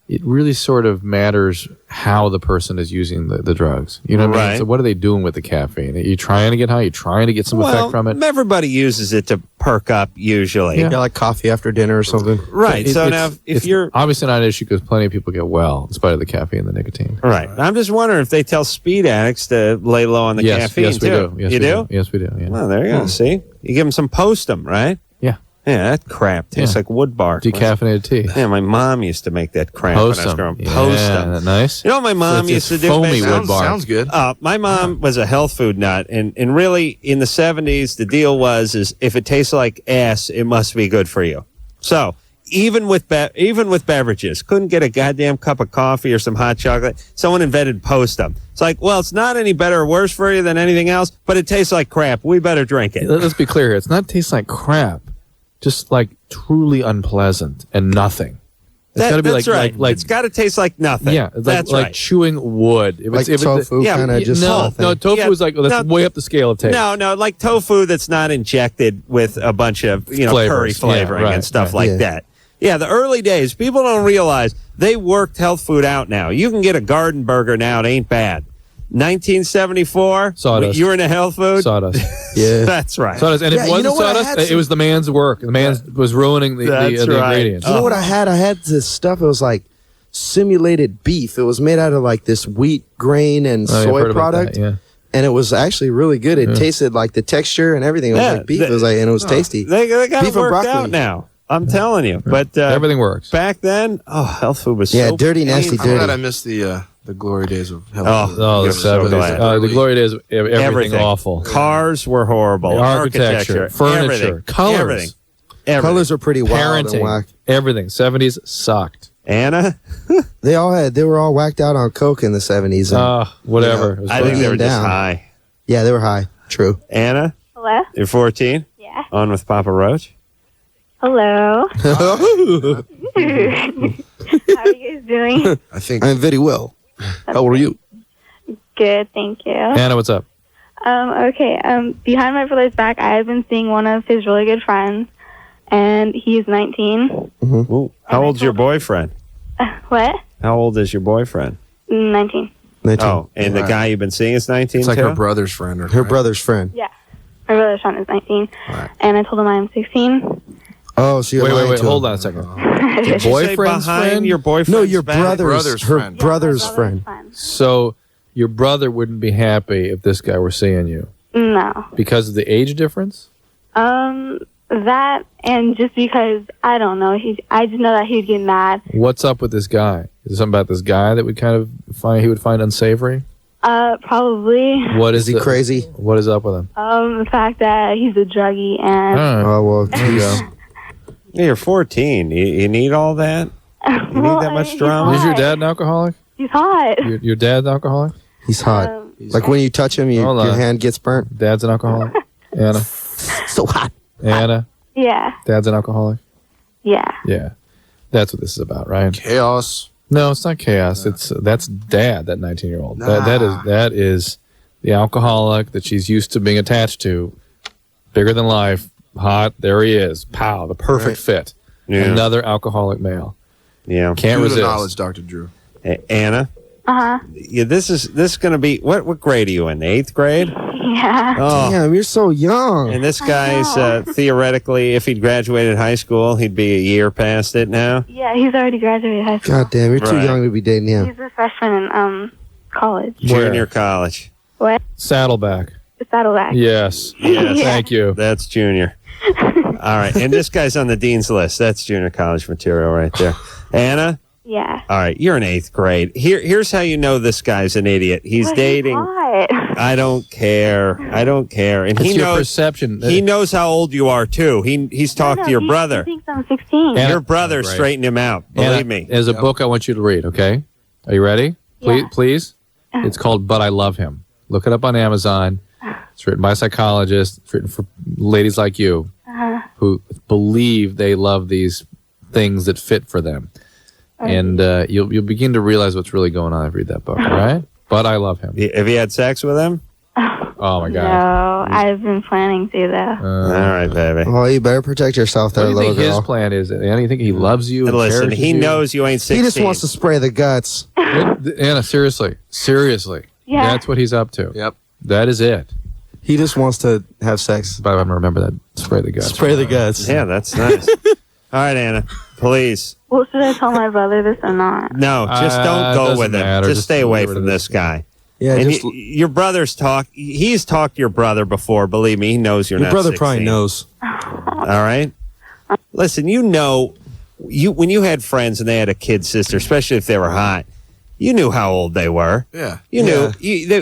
it really sort of matters how the person is using the drugs. You know what I mean? Right. So what are they doing with the caffeine? Are you trying to get high? Are you trying to get some effect from it? Everybody uses it to perk up usually. Yeah, like coffee after dinner or something. Right. So now, if it's you're obviously not an issue because plenty of people get well in spite of the caffeine and the nicotine. right, I'm just wondering if they tell speed addicts to lay low on the caffeine yes, we too. do. Yes, you we do? Yes, we do. Yeah. Well, there you go. See, you give them some Postum, right? Yeah. Yeah, that crap tastes like wood bark. Decaffeinated tea. Yeah, my mom used to make that crap when I was Postum. growing. Yeah, Postum. isn't that nice? You know what my mom It's used to do? foamy babe? wood bark. Sounds good. My mom was a health food nut, and really in the 70s, the deal was is if it tastes like ass, it must be good for you. So even with beverages, couldn't get a goddamn cup of coffee or some hot chocolate. Someone invented Postum. It's like, well, it's not any better or worse for you than anything else, but it tastes like crap. We better drink it. Let's be clear here. It's not tastes like crap. Just like truly unpleasant and nothing. It's got to be that's right. It's got to taste like nothing. Yeah, it's that's like right. chewing wood. If Like tofu, kind of just no, tofu is like that's way up the scale of taste. No, like tofu that's not injected with a bunch of curry Flavors. flavoring Yeah, right, and stuff right. like Yeah. that. Yeah, the early days, people don't realize they worked health food out now. You can get a garden burger now, it ain't bad. 1974, Sawdust. you were in a health food? Sawdust. Yeah. That's right. Sawdust. And Yeah, it you wasn't know what? I sawdust. had It was the man's work. The man was ruining the That's right. ingredients. You know what I had? I had this stuff. It was like simulated beef. It was made out of like this wheat grain and Oh, yeah, I've soy heard about product. that, yeah. And it was actually really good. It tasted like the texture and everything. It was Yeah, like beef. It was like, and it was tasty. They got Beef it and worked broccoli. out now. I'm telling you. But Everything works. back then, health food was Yeah, so dirty, nasty, painful. I'm glad I dirty. missed the glory days of health. Oh, food. Oh, the You're so 70s. glad. The glory days of everything, Everything. awful. Cars were horrible. The architecture, furniture, everything, colors. everything. Everything. Colors are pretty wild and Parenting. whack. Everything. 70s sucked. Anna? They were all whacked out on coke in the 70s. And, Whatever. you know, It was I think fun. they were just down. high. yeah, they were high. True. Anna, Hello? you're 14? Yeah. On with Papa Roach? Hello. How are you guys doing? I think I'm very well. How are you? Good, thank you. Anna, what's up? Okay, behind my brother's back, I have been seeing one of his really good friends, and he's 19. Ooh, how old's your boyfriend? What? How old is your boyfriend? 19. 19. Oh, and the Right. guy you've been seeing is 19 it's like too? her brother's friend. Or Her right? brother's friend. Yeah. My brother's friend is 19, and I told him I'm 16. Oh, so you're lying Wait. to Hold him. on a second. Did you say boyfriend's behind friend? your boyfriend's No, your back? brother's Brother's her friend. brother's friend. So your brother wouldn't be happy if this guy were seeing you No. because of the age difference? That, and just because, I don't know, I just know that he'd get mad. What's up with this guy? Is there something about this guy that would kind of he would find unsavory? Probably. What Is he crazy? What is up with him? The fact that he's a druggie and Oh, well, There you go. Yeah, you're 14. You need all that? You need that much drama? Is your dad an alcoholic? he's hot. Your dad's an alcoholic? he's hot. Like when you touch him, Hold your on. hand gets burnt. Dad's an alcoholic? Anna? So hot. Anna? Yeah. Dad's an alcoholic? Yeah. Yeah. That's what this is about, right? Chaos. No, it's not chaos. That's dad, that 19-year-old. That is the alcoholic that she's used to being attached to. Bigger than life, hot, there he is. Pow, the perfect fit. Yeah. Another alcoholic male. Yeah. Can't Due to resist. knowledge, Dr. Drew. Anna? Uh-huh. Yeah, this is going to be, what grade are you in? 8th grade? Yeah. Oh. Damn, you're so young. And this guy's theoretically, if he'd graduated high school, he'd be a year past it now. Yeah, he's already graduated high school. God damn, you're too Right. young to be dating him. He's a freshman in college. Junior college. What? Saddleback. Saddleback. Yes. Yes. Yeah. Thank you. That's junior. All right. And this guy's on the dean's list. That's junior college material right there. Anna? Yeah. All right. You're in 8th grade. Here's how you know this guy's an idiot. He's Well, dating. He's hot. I don't care. And It's he your knows perception. he knows how old you are too. He's talked to your brother. He thinks I'm 16. Anna- Your brother Right. straightened him out. Believe Anna, me. There's a book I want you to read, okay? Are you ready? Please, Yeah. please. It's called But I Love Him. Look it up on Amazon. It's written by a psychologist. It's written for ladies like you who believe they love these things that fit for them. And you'll begin to realize what's really going on if you read that book, all right? But I Love Him. Have you had sex with him? Oh my God. No, I've been planning to though. All right, baby. Well, you better protect yourself there, What do you little think girl. his plan is? Anna, you think he loves you? And Listen, cherishes he you? knows you ain't 16. He just wants to spray the guts. Anna, seriously. Yeah. That's what he's up to. Yep. That is it. He just wants to have sex. But I'm gonna remember that. Spray the guts. Spray the guts. Yeah, that's nice. All right, Anna, please. Well, should I tell my brother this or not? No, just don't go doesn't with him. matter. Just stay away get rid from of this guy. Yeah, And just your brother's he's talked to your brother before. Believe me, he knows you're your not brother 16. probably knows. All right? Listen, when you had friends and they had a kid sister, especially if they were hot, you knew how old they were. Yeah. You knew.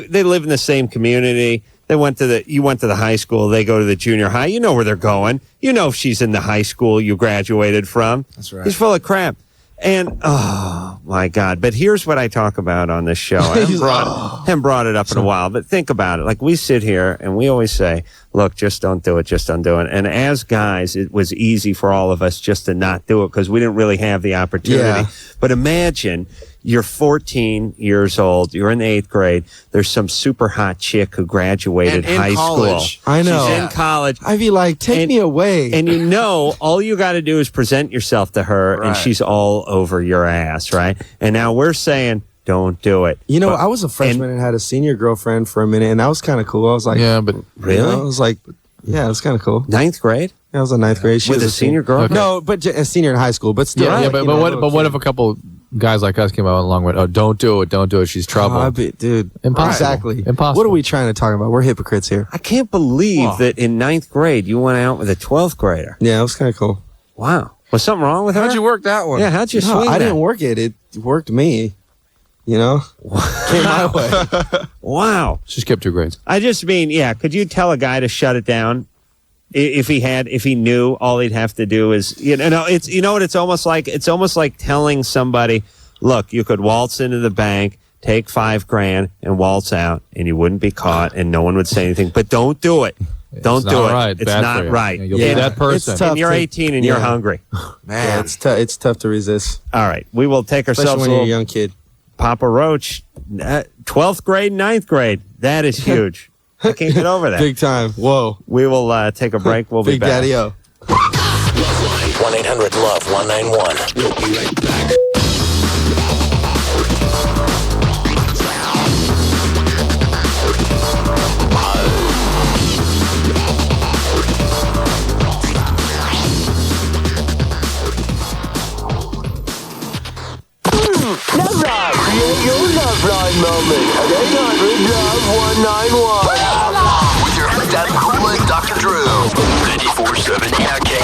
They live in the same community. You went to the high school. They go to the junior high. You know where they're going. You know if she's in the high school you graduated from. That's right. He's full of crap. And, oh, my God. But here's what I talk about on this show. I haven't brought it up in a while, but think about it. Like, we sit here and we always say, look, just don't do it. Just don't do it. And as guys, it was easy for all of us just to not do it because we didn't really have the opportunity. Yeah. But imagine you're 14 years old. You're in the 8th grade. There's some super hot chick who graduated And in high college. school. I know. She's in college. I'd be like, take me away. And you know, all you got to do is present yourself to her, and Right. she's all over your ass, right? And now we're saying, don't do it. You know, But- I was a freshman and had a senior girlfriend for a minute, and that was kind of cool. I was like, Yeah, but Really? You know, I was like, yeah, it was kind of cool. 9th grade? I was in 9th grade. She With was a senior girl? Okay. No, but a senior in high school, but still. yeah, like, but you know, what? little But what kid. if a couple guys like us came out along with, oh, don't do it, she's trouble. Dude, Impossible. exactly. Impossible. What are we trying to talk about? We're hypocrites here. I can't believe that in 9th grade you went out with a 12th grader. Yeah, it was kind of cool. Wow. Was something wrong with her? How'd you work that one? Yeah, how'd you No, swing I that? didn't work it. It worked me. You know, came my way. Wow. She skipped 2 grades. I just mean, yeah, could you tell a guy to shut it down? If he knew, all he'd have to do is, it's almost like telling somebody, look, you could waltz into the bank, take $5,000 and waltz out and you wouldn't be caught and no one would say anything, but don't do it. Don't It's do not it. right. It's Bad not for you. right. Yeah, you'll be that person. It's tough And you're to- 18 and you're hungry. Man. Yeah, it's tough to resist, All right. We will take especially ourselves when a you're a little young kid. Papa Roach, 12th grade, 9th grade. That is huge. I can't get over that. Big time. Whoa. We will take a break. We'll be Big back. Daddy-O. 1-800-LOVE-191. We'll be right back. LoveLine. Create your LoveLine moment at 800-LOVE-191. With your host, Adam Carolla and Dr. Drew. 94.7 NRK.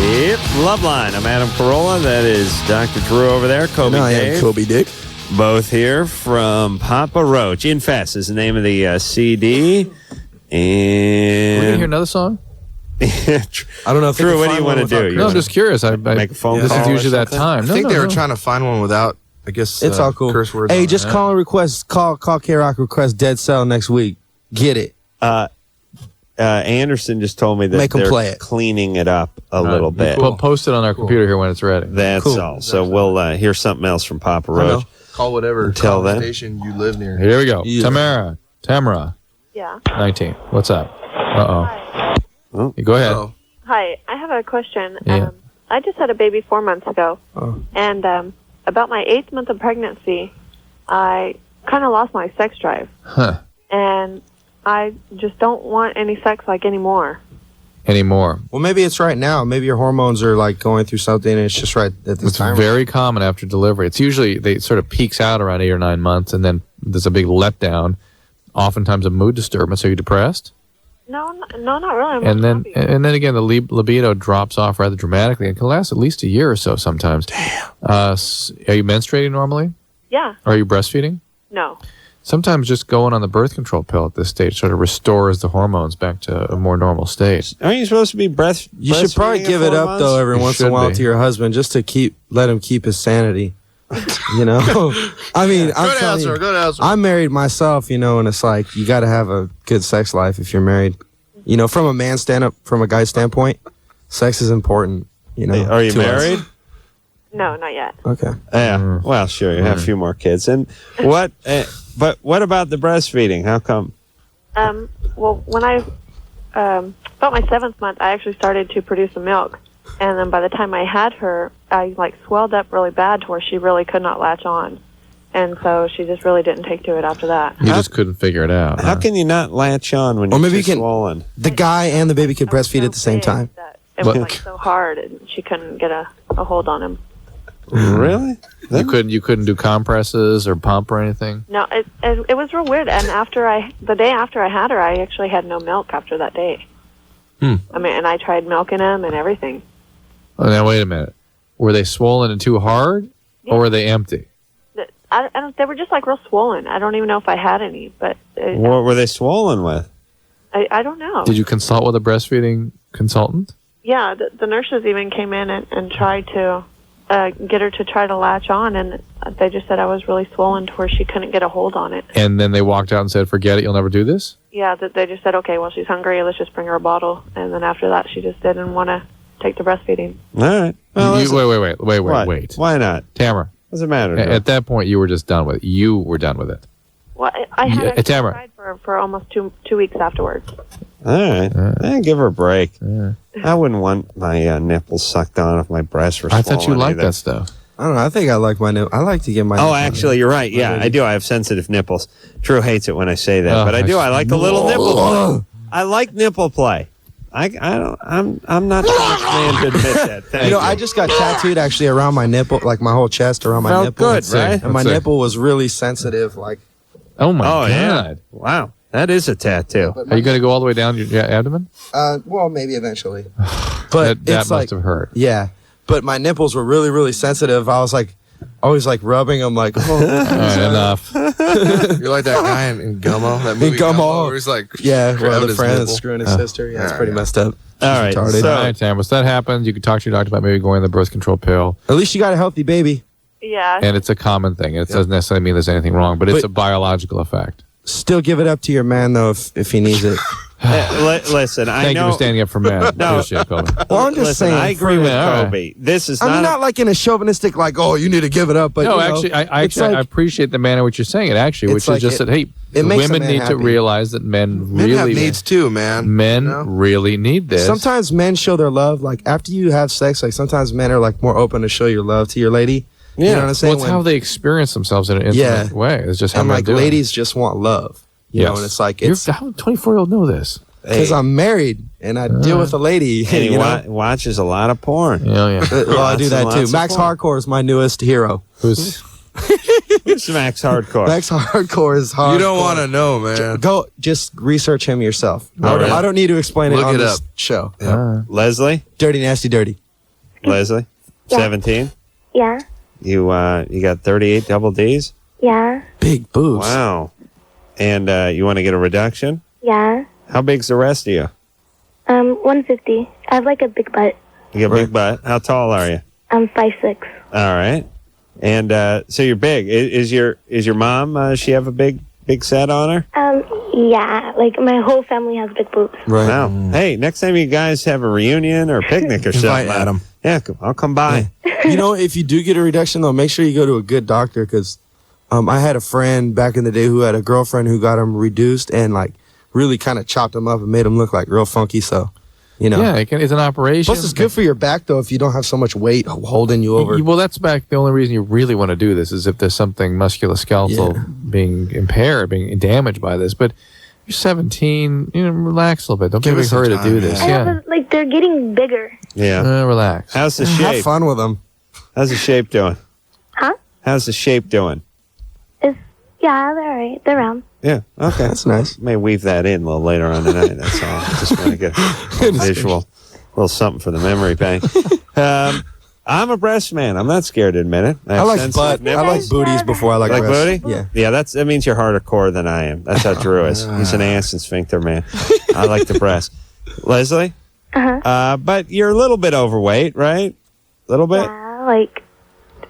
Yep, Loveline. I'm Adam Carolla. That is Dr. Drew over there. Kobe And I Dave. am Kobe Dick. Both here from Papa Roach. Infest is the name of the CD. We're going to hear And another song? I don't know if they Drew, can what do find you one want to without do? No, I'm just curious. I Make a phone This call is or usually that something? time. I No, think no, they were no. trying to find one without, I guess, It's all cool. curse words. Hey, on just it. call and request. Call KNRK request Dead Cell next week. Get it. Anderson just told me that Make 'em they're play it. cleaning it up a little bit. We'll post it on our computer here when it's ready. That's Cool. all. So we'll hear something else from Papa I know. Roach. Call whatever Until then. station you live near. Here we go. Yeah. Tamara, Yeah. 19. What's up? Uh-oh. Go ahead. Oh. Hi, I have a question. Yeah. I just had a baby 4 months ago, Oh. and about my 8th month of pregnancy, I kind of lost my sex drive, Huh. and I just don't want any sex like anymore. Anymore. Well, maybe it's right now. Maybe your hormones are like going through something, and it's just right at this It's time. very common after delivery. It's usually, they sort of peaks out around 8 or 9 months, and then there's a big letdown, oftentimes a mood disturbance. Are you depressed? No, not really. I'm And then, happy. and then again, the libido drops off rather dramatically and can last at least a year or so sometimes. Damn. Are you menstruating normally? Yeah. Are you breastfeeding? No. Sometimes just going on the birth control pill at this stage sort of restores the hormones back to a more normal state. Aren't you supposed to be You should probably breastfeeding give at it 4 up months? though every You once in a should while be. to your husband, just to let him keep his sanity. You know, I mean, I'm Good telling answer. you, Good answer. I'm married myself, you know, and it's like you got to have a good sex life if you're married. You know, from a guy's standpoint. Sex is important. You know. Are you to us. married? No, not yet. Okay. Yeah. Well, sure. You have a few more kids. And what? But what about the breastfeeding? How come? Well, when I about my 7th month, I actually started to produce the milk, and then by the time I had her, I like swelled up really bad to where she really could not latch on, and so she just really didn't take to it after that. You just couldn't figure it out. How can you not latch on when Or you're maybe just you can. swollen? The guy and the baby could breastfeed at the same time. It was like so hard, and she couldn't get a hold on him. Really? You couldn't do compresses or pump or anything? No, it was real weird. And the day after I had her, I actually had no milk after that day. I mean, and I tried milking him and everything. Oh, now wait a minute. Were they swollen and too hard, or were they empty? I don't, they were just like real swollen. I don't even know if I had any, but What were they swollen with? I don't know. Did you consult with a breastfeeding consultant? Yeah, the nurses even came in and tried to get her to try to latch on, and they just said I was really swollen to where she couldn't get a hold on it. And then they walked out and said, forget it, you'll never do this? Yeah, they just said, okay, well, she's hungry, let's just bring her a bottle. And then after that, she just didn't want to take the breastfeeding. All right. Well, Wait. Why not? Tamara. Doesn't matter. At that point, you were just done with it. You were done with it. Well, I had actually Tamara. cried for almost two weeks afterwards. All right. Give her a break. I wouldn't want my nipples sucked on if my breasts were swollen. I thought you liked either. that stuff. I don't know. I think I like my nipple. I like to get my. Oh, actually, you're right. Yeah, I do. I have sensitive nipples. Drew hates it when I say that, but I do. I like a little nipple play. I like nipple play. I'm not the first man to admit that. Thank you. I just got tattooed actually around my nipple, like my whole chest around my Felt nipple. good, right? And my nipple was really sensitive. Like, oh my God! Yeah. Wow, that is a tattoo. Are you going to go all the way down your abdomen? well, maybe eventually. But that it's must have hurt. Yeah, but my nipples were really, really sensitive. I was like, always like rubbing them, like. Oh, all right, enough. You're like that guy in Gummo. That movie Gummo. where he's like, yeah, grabbing well, the his friend nipple. that's screwing his sister. Yeah, it's pretty messed up. All right, retarded. All right, Tamara. So that happens. You can talk to your doctor about maybe going on the birth control pill. At least you got a healthy baby. Yeah. And it's a common thing. It doesn't necessarily mean there's anything wrong, but it's a biological effect. Still give it up to your man though if he needs it. Listen, I Thank know. you for standing up for men. No. Appreciate it, Kobe. Well, I'm just Listen, saying. I agree with all right. Kobe. This is I mean, not. not like in a chauvinistic, like, oh, you need to give it up. But No, you know, actually, it's like, I appreciate the manner in which you're saying it, actually, which It's like is just it- that, hey, it makes a women man need to happy. realize that men Men have really needs too, man. Men You know? really need this. sometimes men show their love. Like after you have sex, like sometimes men are like more open to show your love to your lady. You know what I'm saying? Well, it's how they experience themselves in an intimate way. It's just how and men like do it. ladies just want love. You know, Yes. and it's like You're- it's how does a 24-year-old know this? because I'm married and I deal with a lady. And he you know? watches a lot of porn. Yeah. Well, I do Lots that and too. lots of Max porn. Hardcore is my newest hero. Who's Who's Max Hardcore? Max Hardcore is hard. You don't want to know, man. Go just research him yourself. All right. I don't need to explain it Look on it this up. show. Leslie? Dirty, nasty, dirty. Leslie? Yeah. 17? Yeah. You got 38 double Ds? Yeah. Big boobs. Wow. And you want to get a reduction? Yeah. How big's the rest of you? 150. I have like a big butt. You got a big butt. How tall are you? I'm 5'6". All right. And so you're big. Is your mom? She have a big set on her? Yeah. Like my whole family has big boobs. Right. Wow. Hey, next time you guys have a reunion or a picnic or Invite something, Adam. Yeah, I'll come by. You know, if you do get a reduction, though, make sure you go to a good doctor because I had a friend back in the day who had a girlfriend who got him reduced and like really kind of chopped him up and made him look like real funky. So, you know. Yeah, it's an operation. Plus, it's good for your back, though, if you don't have so much weight holding you over. Well, that's back. The only reason you really want to do this is if there's something musculoskeletal being impaired, being damaged by this. But you're 17, relax a little bit. Don't Give get in a us some hurry to time, do man. this. I have like they're getting bigger. Yeah. Relax. How's the Have shape? fun with them. How's the shape doing? Huh? How's the shape doing? Yeah, they're alright. They're round. Yeah. Okay. That's nice. May weave that in a little later on tonight. That's all. I just want to get a visual, a little something for the memory bank. I'm a breast man. I'm not scared to admit it. I like sensitive butt. I nipples. like booties before I like Like breasts. booty? Yeah. Yeah, that means you're harder core than I am. That's how Drew is. He's an ass and sphincter man. I like the breast. Leslie? Uh-huh. But you're a little bit overweight, right? A little bit? Yeah, like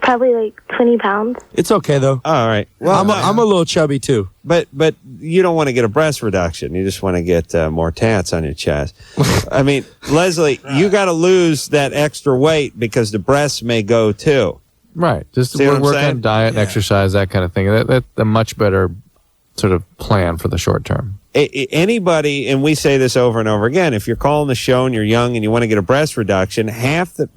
Probably like 20 pounds. It's okay though. All right. Well, I'm a little chubby too. But you don't want to get a breast reduction. You just want to get more tats on your chest. I mean, Leslie, you got to lose that extra weight because the breasts may go too. Right. Just See what I'm work saying? on diet and exercise, that kind of thing. That's a much better sort of plan for the short term. Anybody, and we say this over and over again, if you're calling the show and you're young and you want to get a breast reduction,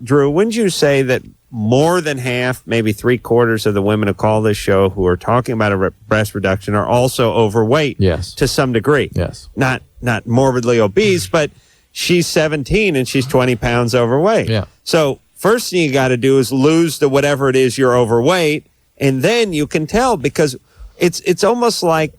Drew, wouldn't you say that more than half, maybe 3/4 of the women who call this show who are talking about a breast reduction are also overweight? Yes. To some degree. Yes. Not morbidly obese, but she's 17 and she's 20 pounds overweight. Yeah. So first thing you got to do is lose the whatever it is you're overweight, and then you can tell, because it's almost like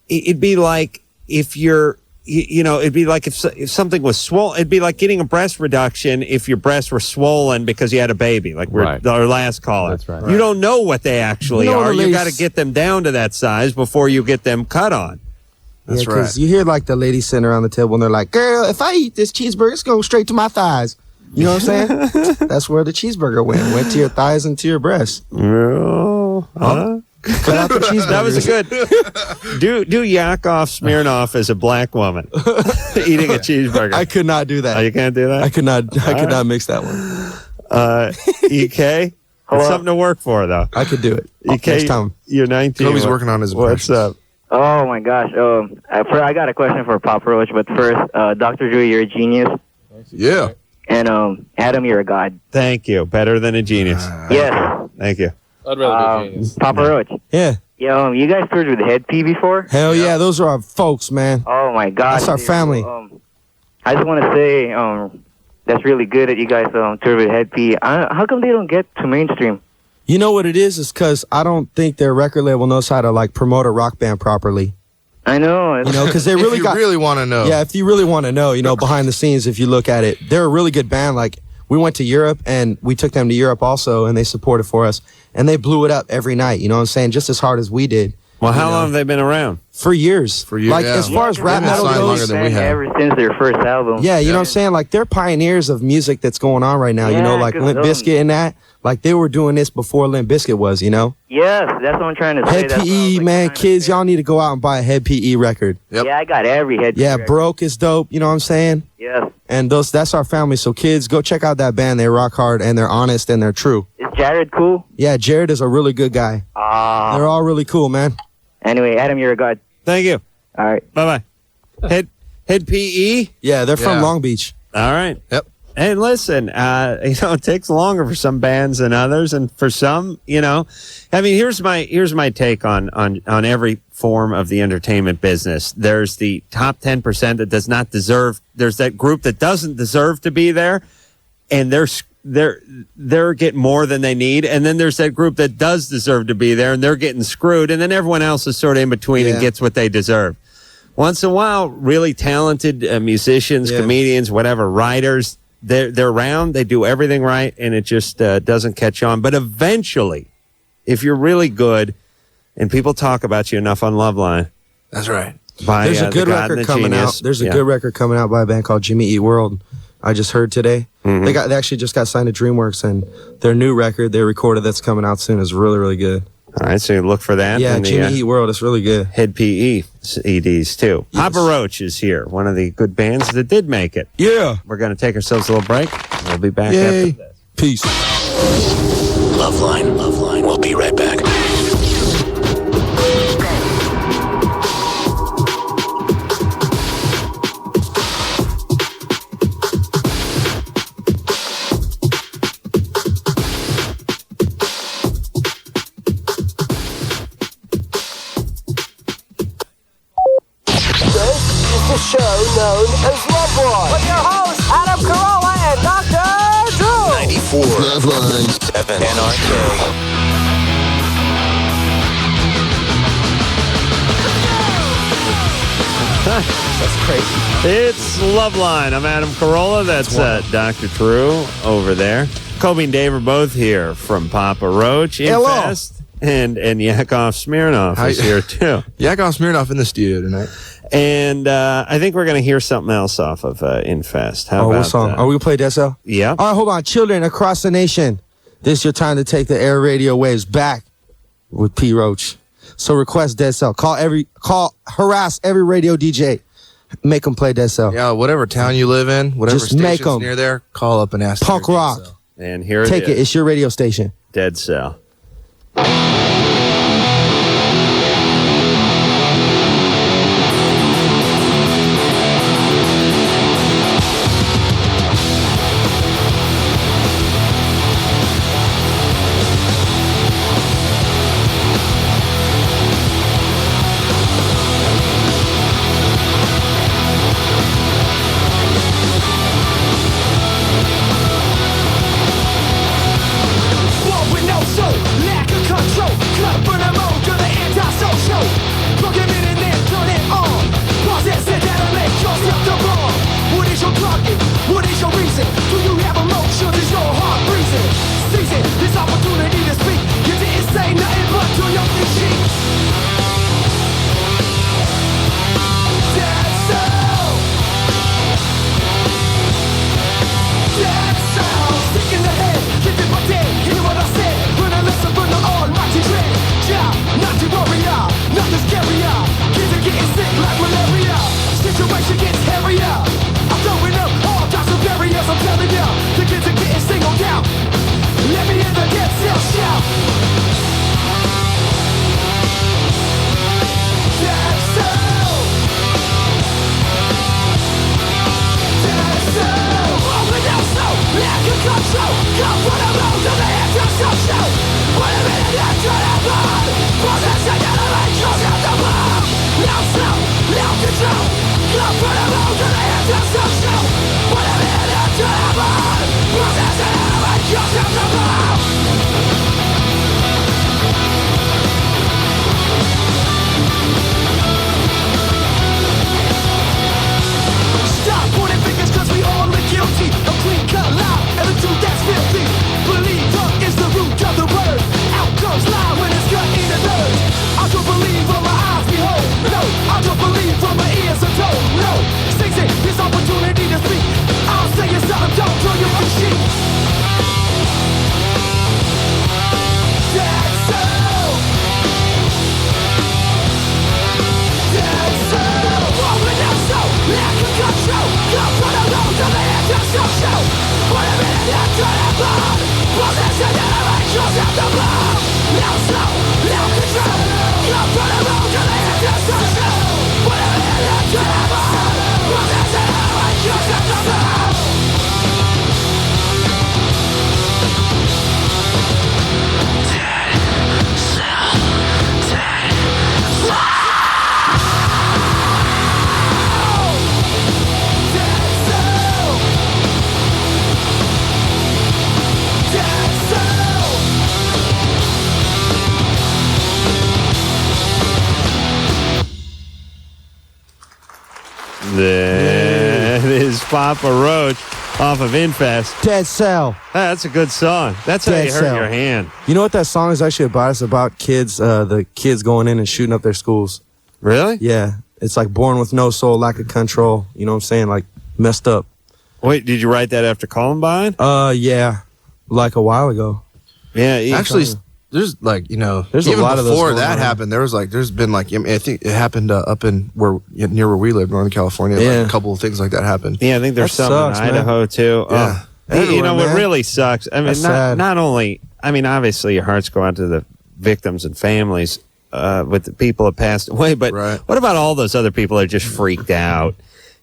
it'd be like if you're, it'd be like if something was swollen. It'd be like getting a breast reduction if your breasts were swollen because you had a baby, like our last caller. That's right. You don't know what they actually You know what are. the You ladies- got to get them down to that size before you get them cut on. That's right. Because you hear like the ladies sitting around the table and they're like, "Girl, if I eat this cheeseburger, it's going straight to my thighs." You know what I'm saying? That's where the cheeseburger went to your thighs and to your breasts. Cut out the cheeseburger. That was a good. Do Yakov Smirnoff as a black woman eating a cheeseburger. I could not do that. Oh, you can't do that? I could not mix that one. EK? It's something to work for, though. I could do it. EK, Next time. you're 19. Kobe's working on his What's up? Oh my gosh. I got a question for Papa Roach, but first, Dr. Drew, you're a genius. Yeah. And Adam, you're a god. Thank you. Better than a genius. Yes. Thank you. I'd rather be a genius. Papa Roach. Yeah. Yeah, you guys toured with Head P before? Hell yeah, those are our folks, man. Oh my gosh. That's our family. I just want to say, that's really good that you guys toured with Head P. How come they don't get to mainstream? You know what it is? It's because I don't think their record label knows how to like promote a rock band properly. I know. You know, because they really if you really want to know. Yeah, if you really want to know, behind the scenes, if you look at it, they're a really good band. Like, we went to Europe, and we took them to Europe also, and they supported for us. And they blew it up every night, you know what I'm saying? Just as hard as we did. Well, how long have they been around? For years. Like, as far as rap metal goes. Ever since their first album. Yeah, you know what I'm saying? Like, they're pioneers of music that's going on right now. Yeah, like good Limp on them. Bizkit and that. Like, they were doing this before Limp Bizkit was, Yes, that's what I'm trying to say. Head PE, man, kids, y'all need to go out and buy a Head PE record. Yeah, I got every Head PE record. Broke is dope, you know what I'm saying? Yes. And that's our family. So kids, go check out that band. They rock hard and they're honest and they're true. Is Jared cool? Yeah, Jared is a really good guy. They're all really cool, man. Anyway, Adam, you're a god. Thank you. All right. Bye-bye. Head PE? Yeah, they're from Long Beach. All right. Yep. And listen, it takes longer for some bands than others, and for some, I mean, here's my take on every form of the entertainment business. There's the top 10% that does not deserve. There's that group that doesn't deserve to be there, and they're getting more than they need. And then there's that group that does deserve to be there, and they're getting screwed. And then everyone else is sort of in between and gets what they deserve. Once in a while, really talented musicians, comedians, whatever, writers. They're around, they do everything right, and it just doesn't catch on. But eventually, if you're really good and people talk about you enough on LoveLine. That's right. There's a good record coming out. There's a good record coming out by a band called Jimmy Eat World. I just heard today. Mm-hmm. They actually just got signed to DreamWorks, and their new record they recorded that's coming out soon is really, really good. All right, so you look for that. Yeah, in the, Jimmy Eat World. It's really good. Head PE EDs, too. Yes. Papa Roach is here, one of the good bands that did make it. Yeah. We're going to take ourselves a little break. We'll be back Yay. after this. Peace. LoveLine. We'll be right back. Show known as LoveLine with your hosts Adam Carolla and Dr. Drew. 94 LoveLine 7 NRK. That's crazy. It's LoveLine. I'm Adam Carolla. That's Dr. Drew over there. Kobe and Dave are both here from Papa Roach. Hello. Infest, and Yakov Smirnoff is here too. Yakov Smirnoff in the studio tonight. And I think we're going to hear something else off of Infest. How about what song? Are we going to play Deso? Yeah. All right, hold on. Children across the nation. This is your time to take the air radio waves back with P. Roach. So request Dead Cell. Harass every radio DJ. Make them play Dead Cell. Yeah, whatever town you live in, whatever Just make station's 'em. near there, call up and ask. Punk for Dead rock. Cell. And here Take it. It's your radio station. Dead Cell. War with no soul, lack of control. Cut from the mode to the anti-social. Plug him in and then turn it on. Pause and sit down and make yourself the wrong. What is your target? What is your reason? Do you have emotions? Is your heart freezing? Seize it, this opportunity to speak. You didn't say nothing but turn your sheet. Dead Cell. Dead Cell. Stick in the head, give it my dead. Hear what I said. Learn a lesson from the almighty dread. Yeah, not to worry, nothing scarier. Kids are getting sick like malaria. Situation gets hairier. I'm throwing up all types of barriers. I'm telling ya, the kids are getting singled out. Let me hear the Dead Cell shout. Dead Cell. Dead Cell. Open up so, lack of control. Come from the road to the anti-social. Put him in and turn it on. Possession and elections at the bomb. Now slow, now control. Come from the road to the anti-social. Put him in and turn it on. Possession and elections at the bomb. Stop pointing fingers cause we all are guilty. A clean cut lie and the truth that's filthy. Believe tongue is the root of the word. Outcomes lie when it's cut in the dirt. I don't believe what my eyes behold. No, I don't believe what my ears are told. No, seize it, this opportunity to speak. I'll say it, something, don't turn your sheet. Dead Cell. Dead Cell. Open up so, lack of control. Come from the road to the anti-social. Put him in and turn it on. Possession and elections at the bomb. Now slow, now control. Come from the road to the anti-social. Put him in and turn it on. Possession and elections at the bomb. That is Papa Roach off of Infest. Dead Cell. That's a good song. That's how Dead you hurt Cell. your hand. You know what that song is actually about? It's about kids, the kids going in and shooting up their schools. Really? Yeah. It's like born with no soul, lack of control. You know what I'm saying? Like messed up. Wait, did you write that after Columbine? Yeah. Like a while ago. Yeah. Actually, there's like, There's a even lot of those before going that on. happened, there's been like, I think it happened up in near where we live, Northern California. Yeah. Like a couple of things like that happened. Yeah, I think there's That some sucks, in man. Idaho too. Yeah. You know what man. really sucks? I mean, That's sad. not only, I mean, obviously your hearts go out to the victims and families with the people that passed away, but what about all those other people that are just freaked out?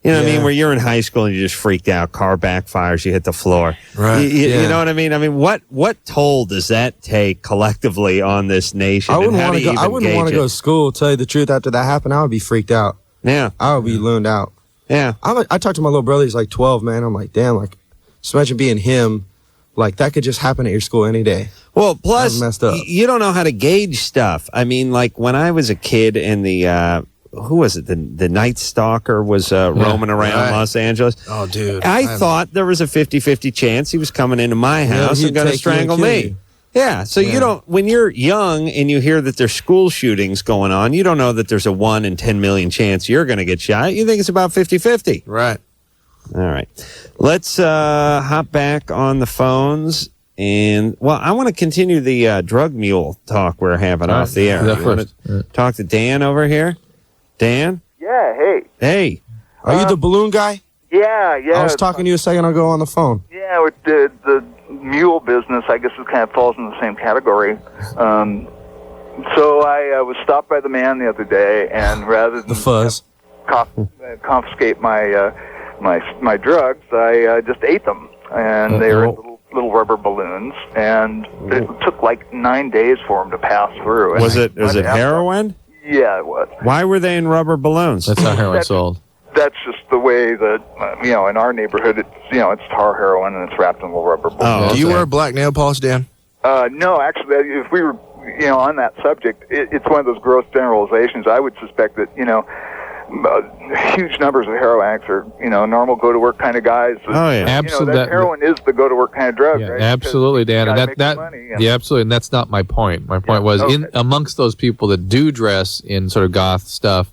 You know what I mean? Where you're in high school and you just freaked out, car backfires, you hit the floor. Right. You know what I mean? I mean, what toll does that take collectively on this nation? I wouldn't and how want do to you go. even I wouldn't gauge want to it? go to school. Tell you the truth, after that happened, I would be freaked out. Yeah, I would be looned out. Yeah, I talked to my little brother. He's like 12, man. I'm like, damn. Like, just imagine being him. Like that could just happen at your school any day. Well, plus That's messed up. you don't know how to gauge stuff. I mean, like when I was a kid and the who was it? The Night Stalker was roaming around Los Angeles. Oh, dude. I thought there was a 50-50 chance he was coming into my house he'd and going to take you and strangle kill me. you. Yeah, so you don't, when you're young and you hear that there's school shootings going on, you don't know that there's a 1 in 10 million chance you're going to get shot. You think it's about 50-50. Right. All right. Let's hop back on the phones And, well, I want to continue the drug mule talk we're having off the air. You want to talk to Dan over here? Dan? Yeah, hey. Hey. Are you the balloon guy? Yeah. I was talking to you a second ago on the phone. Yeah, with the mule business, I guess it kind of falls in the same category. So I was stopped by the man the other day, and rather than The fuzz. confiscate my my drugs, I just ate them, and they were in little rubber balloons, and it took like 9 days for them to pass through. And Was it heroin? Yeah, it was. Why were they in rubber balloons? That's how heroin sold. That's just the way that in our neighborhood, it's it's tar heroin and it's wrapped in little rubber balloons. Do you wear black nail polish, Dan? No, actually, if we were on that subject, it's one of those gross generalizations. I would suspect that huge numbers of heroin addicts are normal go to work kind of guys. Oh yeah, absolutely. That heroin is the go to work kind of drug, right? Absolutely, Dan, and money, absolutely, and that's not my point. My point was in amongst those people that do dress in sort of goth stuff,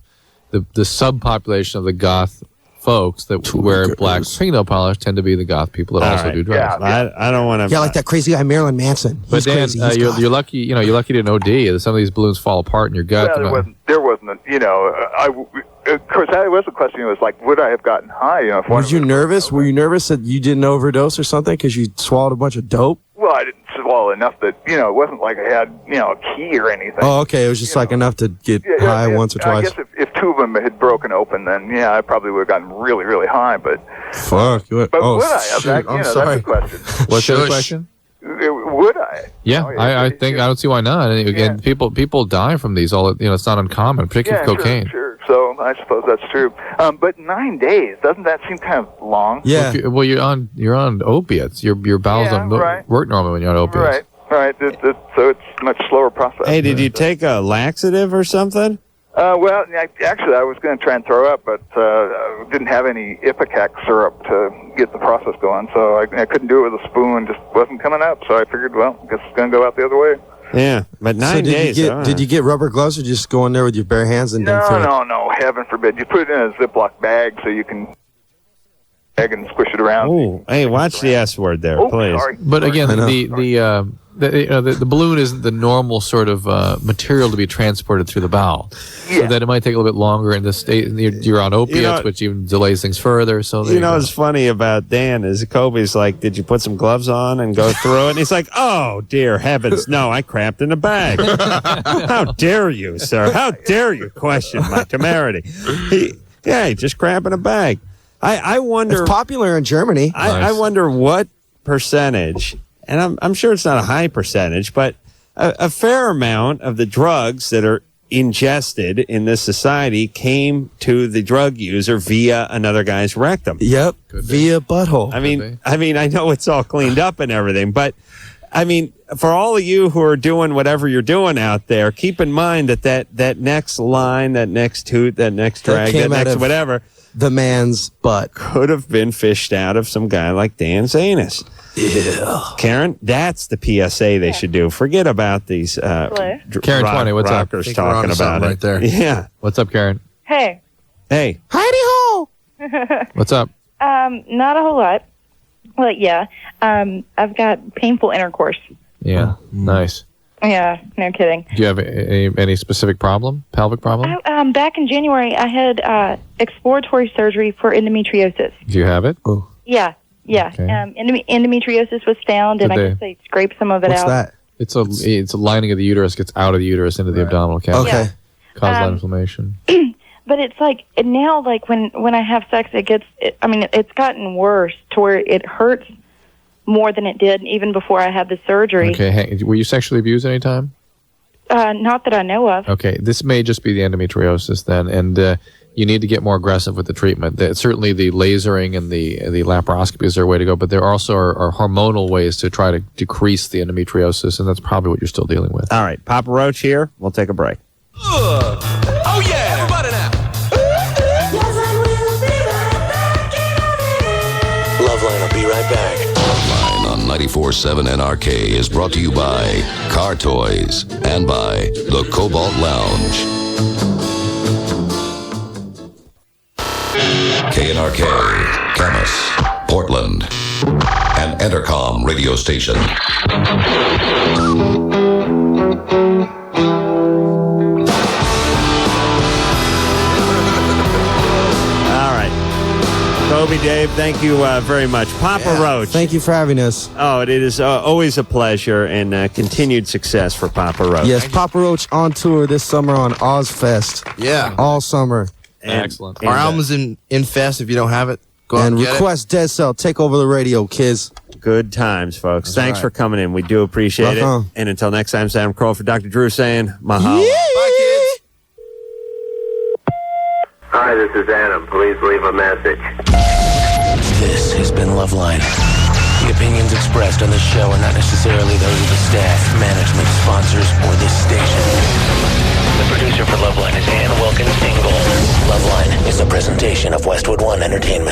the subpopulation of the goth folks that wear black fingernail polish tend to be the goth people that also do drugs. I don't want to. Yeah, like that crazy guy Marilyn Manson. But He's Dan, crazy. He's you're lucky. You're lucky to OD. Some of these balloons fall apart in your gut. There wasn't. Of course, that was the question. It was like, would I have gotten high? If one Was you nervous? Were you nervous that you didn't overdose or something because you swallowed a bunch of dope? Well, I didn't swallow enough that it wasn't like I had a key or anything. Oh, okay. It was just like enough to get high once or twice. I guess if two of them had broken open, then I probably would have gotten really, really high. But fuck, would I have? I'm sorry. That's the question. What's the other question? Would I? Yeah, I think I don't see why not. And again, people die from these. It's not uncommon, particularly cocaine. Sure. So I suppose that's true. But 9 days, doesn't that seem kind of long? Yeah. Well, you're on opiates. Your bowels don't work normally when you're on opiates. Right. So it's a much slower process. Hey, did you take a laxative or something? Well, actually, I was going to try and throw up, but didn't have any Ipecac syrup to get the process going, so I couldn't do it with a spoon. Just wasn't coming up, so I figured, well, I guess it's going to go out the other way. Yeah, but 9 days. Did you get rubber gloves or just go in there with your bare hands and No, heaven forbid. You put it in a Ziploc bag so you can and squish it around. Oh, hey, watch the S word there, please. Sorry. But again, the balloon isn't the normal sort of material to be transported through the bowel. So that it might take a little bit longer in the state. You're on opiates, which even delays things further. So what's funny about Dan is Kobe's like, did you put some gloves on and go through it? And he's like, oh, dear heavens, no, I crapped in a bag. How dare you, sir? How dare you question my temerity? He just crapped in a bag. I wonder. It's popular in Germany. I wonder what percentage, and I'm sure it's not a high percentage, but a fair amount of the drugs that are ingested in this society came to the drug user via another guy's rectum. Yep, via butthole. I mean, I know it's all cleaned up and everything, but I mean, for all of you who are doing whatever you're doing out there, keep in mind that next line, that next toot, that next drag, that next whatever. The man's butt could have been fished out of some guy like Dan's anus. Yeah. Karen, that's the PSA they should do. Forget about these Karen 20, what's up? rockers talking about it. Right there. Yeah. What's up, Karen? Hey. Hey. Heidi ho! What's up? Not a whole lot. Well, yeah. I've got painful intercourse. Yeah. Nice. Yeah, no kidding. Do you have any specific problem? Pelvic problem? Back in January, I had exploratory surgery for endometriosis. Do you have it? Oh. Yeah. Okay. Endometriosis was found, and I guess they scraped some of it out. What's that? It's a lining of the uterus gets out of the uterus into the abdominal cavity. Okay. Causes that inflammation. But it's like now, like when I have sex, it's gotten worse to where it hurts more than it did even before I had the surgery. Okay. Were you sexually abused any time? Not that I know of. Okay. This may just be the endometriosis then, and you need to get more aggressive with the treatment. Certainly the lasering and the laparoscopy is their way to go, but there also are hormonal ways to try to decrease the endometriosis, and that's probably what you're still dealing with. All right. Papa Roach here. We'll take a break. Oh yeah, everybody now. LoveLine will be right back. LoveLine on 94.7 NRK is brought to you by Car Toys and by the Cobalt Lounge. KNRK, Camas, Portland. An Intercom radio station. Kobe, Dave, thank you very much. Papa Roach. Thank you for having us. Oh, it is always a pleasure, and continued success for Papa Roach. Yes, Papa Roach on tour this summer on Ozfest. Yeah. All summer. Excellent. Our album's in Fest. If you don't have it, go out And and get request Dead Cell. Take over the radio, kids. Good times, folks. That's Thanks right. for coming in. We do appreciate Welcome. it. And until next time, Sam Kroll for Dr. Drew saying, mahalo. Bye, kids. Hi, this is Adam. Please leave a message. This has been LoveLine. The opinions expressed on this show are not necessarily those of the staff, management, sponsors, or this station. The producer for LoveLine is Ann Wilkins Dingle. LoveLine is a presentation of Westwood One Entertainment.